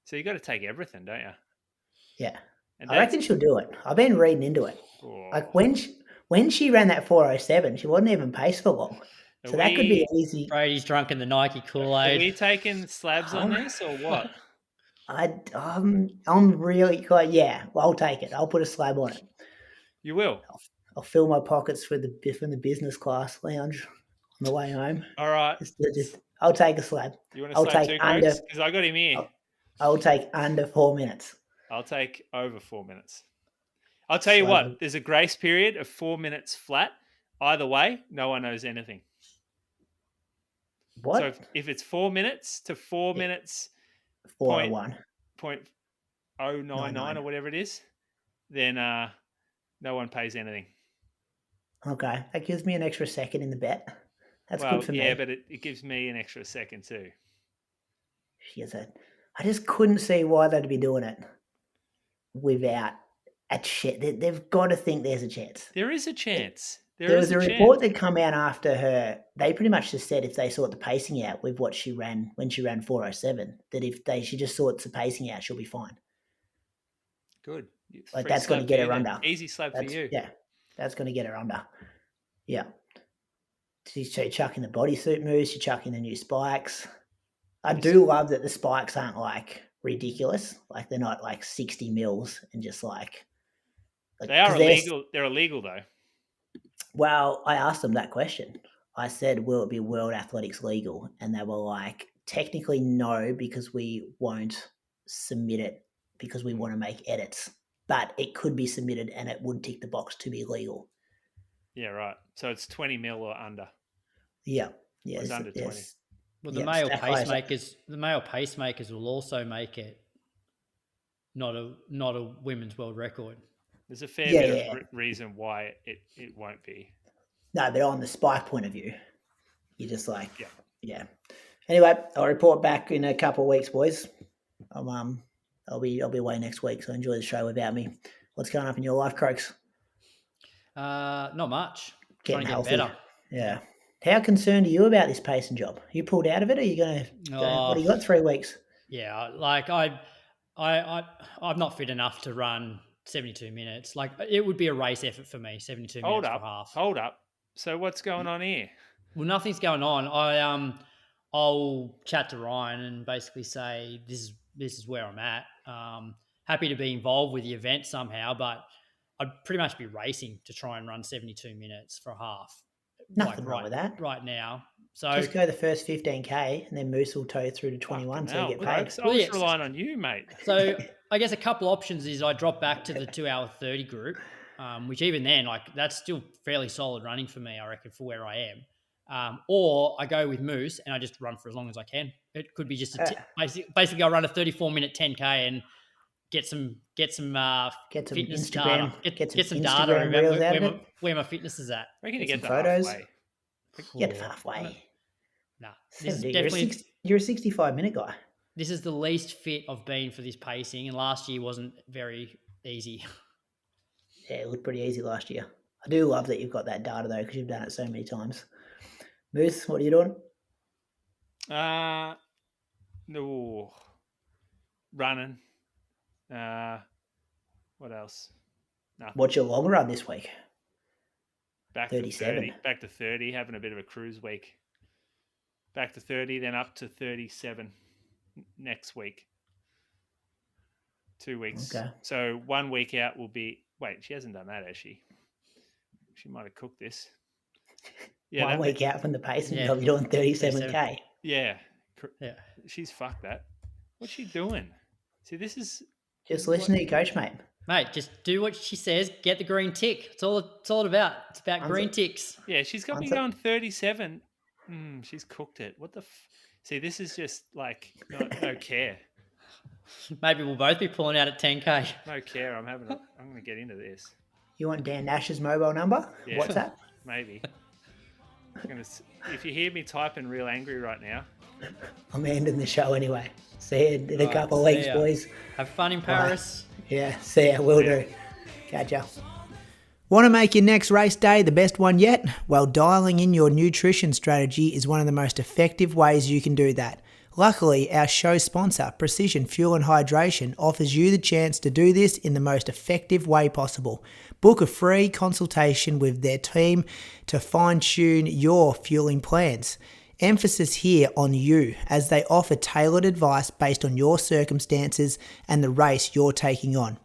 So you got to take everything, don't you? Yeah, And I reckon she'll do it. I've been reading into it. Oh. Like when she ran that 4:07, she wasn't even paced for long. So that could be easy. Brady's drunk in the Nike Kool-Aid. Are we taking slabs on this or what? I'm really quite, I'll take it. I'll put a slab on it. You will. I'll fill my pockets from the business class lounge on the way home. All right. I'll take a slab. You want to slab too, Crokes? Because I got him here. I'll take under 4 minutes. I'll take over 4 minutes. I'll tell you what, there's a grace period of 4 minutes flat. Either way, no one knows anything. What? So if it's 4 minutes to 4 minutes, 4:01. 0.099 or whatever it is, then no one pays anything. Okay. That gives me an extra second in the bet. That's good for me. Yeah, but it gives me an extra second too. I just couldn't see why they'd be doing it without a chance. They've got to think there's a chance. There is a chance. There was a report that come out after her. They pretty much just said if they sort the pacing out with what she ran when she ran 4:07, that she just sorts the pacing out, she'll be fine. Good. Like that's going to get her under. Easy slab for you. Yeah, that's going to get her under. Yeah. She's chucking the bodysuit moves. She's chucking the new spikes. I do love that the spikes aren't like ridiculous. Like they're not like 60 mils and just like they are illegal. They're illegal though. Well, I asked them that question. I said, will it be World Athletics legal? And they were like, technically no, because we won't submit it because we want to make edits. But it could be submitted and it would tick the box to be legal. Yeah, right. So it's 20 mil or under. Yeah. Yeah. It's under 20. Well, the male pacemakers will also make it not a women's world record. There's a fair bit of reason why it won't be. No, but on the spike point of view, you're just like, yeah. Anyway, I'll report back in a couple of weeks, boys. I'll be away next week, so enjoy the show without me. What's going up in your life, Crokes? Not much. Getting trying to get better. Yeah. How concerned are you about this pacing job? You pulled out of it? Or are you going to? What do you got? 3 weeks? Yeah, like I'm not fit enough to run 72 minutes. Like it would be a race effort for me. 72 minutes for half. Hold up. So what's going on here? Well, nothing's going on. I'll chat to Ryan and basically say this is where I'm at. Happy to be involved with the event somehow, but I'd pretty much be racing to try and run 72 minutes for a half. Nothing wrong with that right now. So just go the first 15K and then Moose will tow through to 21 so you get paid. I was relying on you, mate. So I guess a couple options is I drop back to the 2-hour 30 group, which even then, like that's still fairly solid running for me, I reckon, for where I am. Or I go with Moose and I just run for as long as I can. It could be just basically I'll run a 34-minute 10K and get some fitness Instagram, data. Get some Instagram data reels out about of it. where my fitness is at. I reckon you Get get some the photos. halfway. Get halfway. No, this is 70. definitely You're a 65-minute guy. this is the least fit I've been for this pacing, and last year wasn't very easy. Yeah, it looked pretty easy last year. I do love that you've got that data though, because you've done it so many times. Moose, what are you doing? No, running. What else? Nothing. What's your long run this week? Back 37. to 30. Back to 30. Having a bit of a cruise week. Back to 30, then up to 37 next week. 2 weeks. Okay. So 1 week out will be. Wait, she hasn't done that, has she? She might have cooked this. Yeah, 1 week out from the pace and Yeah. you'll be doing 37K. Yeah. Yeah. She's fucked that. What's she doing? See, this is Just listen to your coach, mate. Mate, just do what she says. Get the green tick. It's all about. It's about green ticks. Yeah, she's got me going 37. She's cooked it. What the? See, this is just like no care. Maybe we'll both be pulling out at 10K. No care. I'm going to get into this. You want Dan Nash's mobile number? Yeah. WhatsApp? Maybe. If you hear me typing real angry right now, I'm ending the show anyway. See you in a couple of see weeks, ya. boys. Have fun in Paris. Yeah, see ya. Will do. Catch ya. Want to make your next race day the best one yet? Well, dialing in your nutrition strategy is one of the most effective ways you can do that. Luckily, our show sponsor, Precision Fuel and Hydration, offers you the chance to do this in the most effective way possible. Book a free consultation with their team to fine-tune your fueling plans. Emphasis here on you, as they offer tailored advice based on your circumstances and the race you're taking on.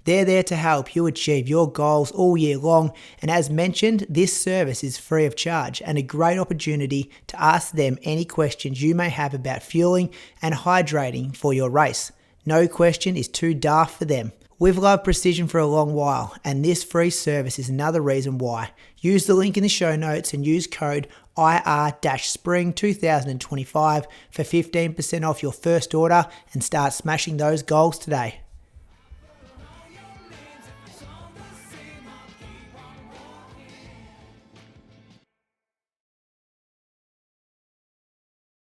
They're there to help you achieve your goals all year long, and as mentioned, this service is free of charge and a great opportunity to ask them any questions you may have about fueling and hydrating for your race. No question is too daft for them. We've loved Precision for a long while, and this free service is another reason why. Use the link in the show notes and use code IR-SPRING2025 for 15% off your first order and start smashing those goals today.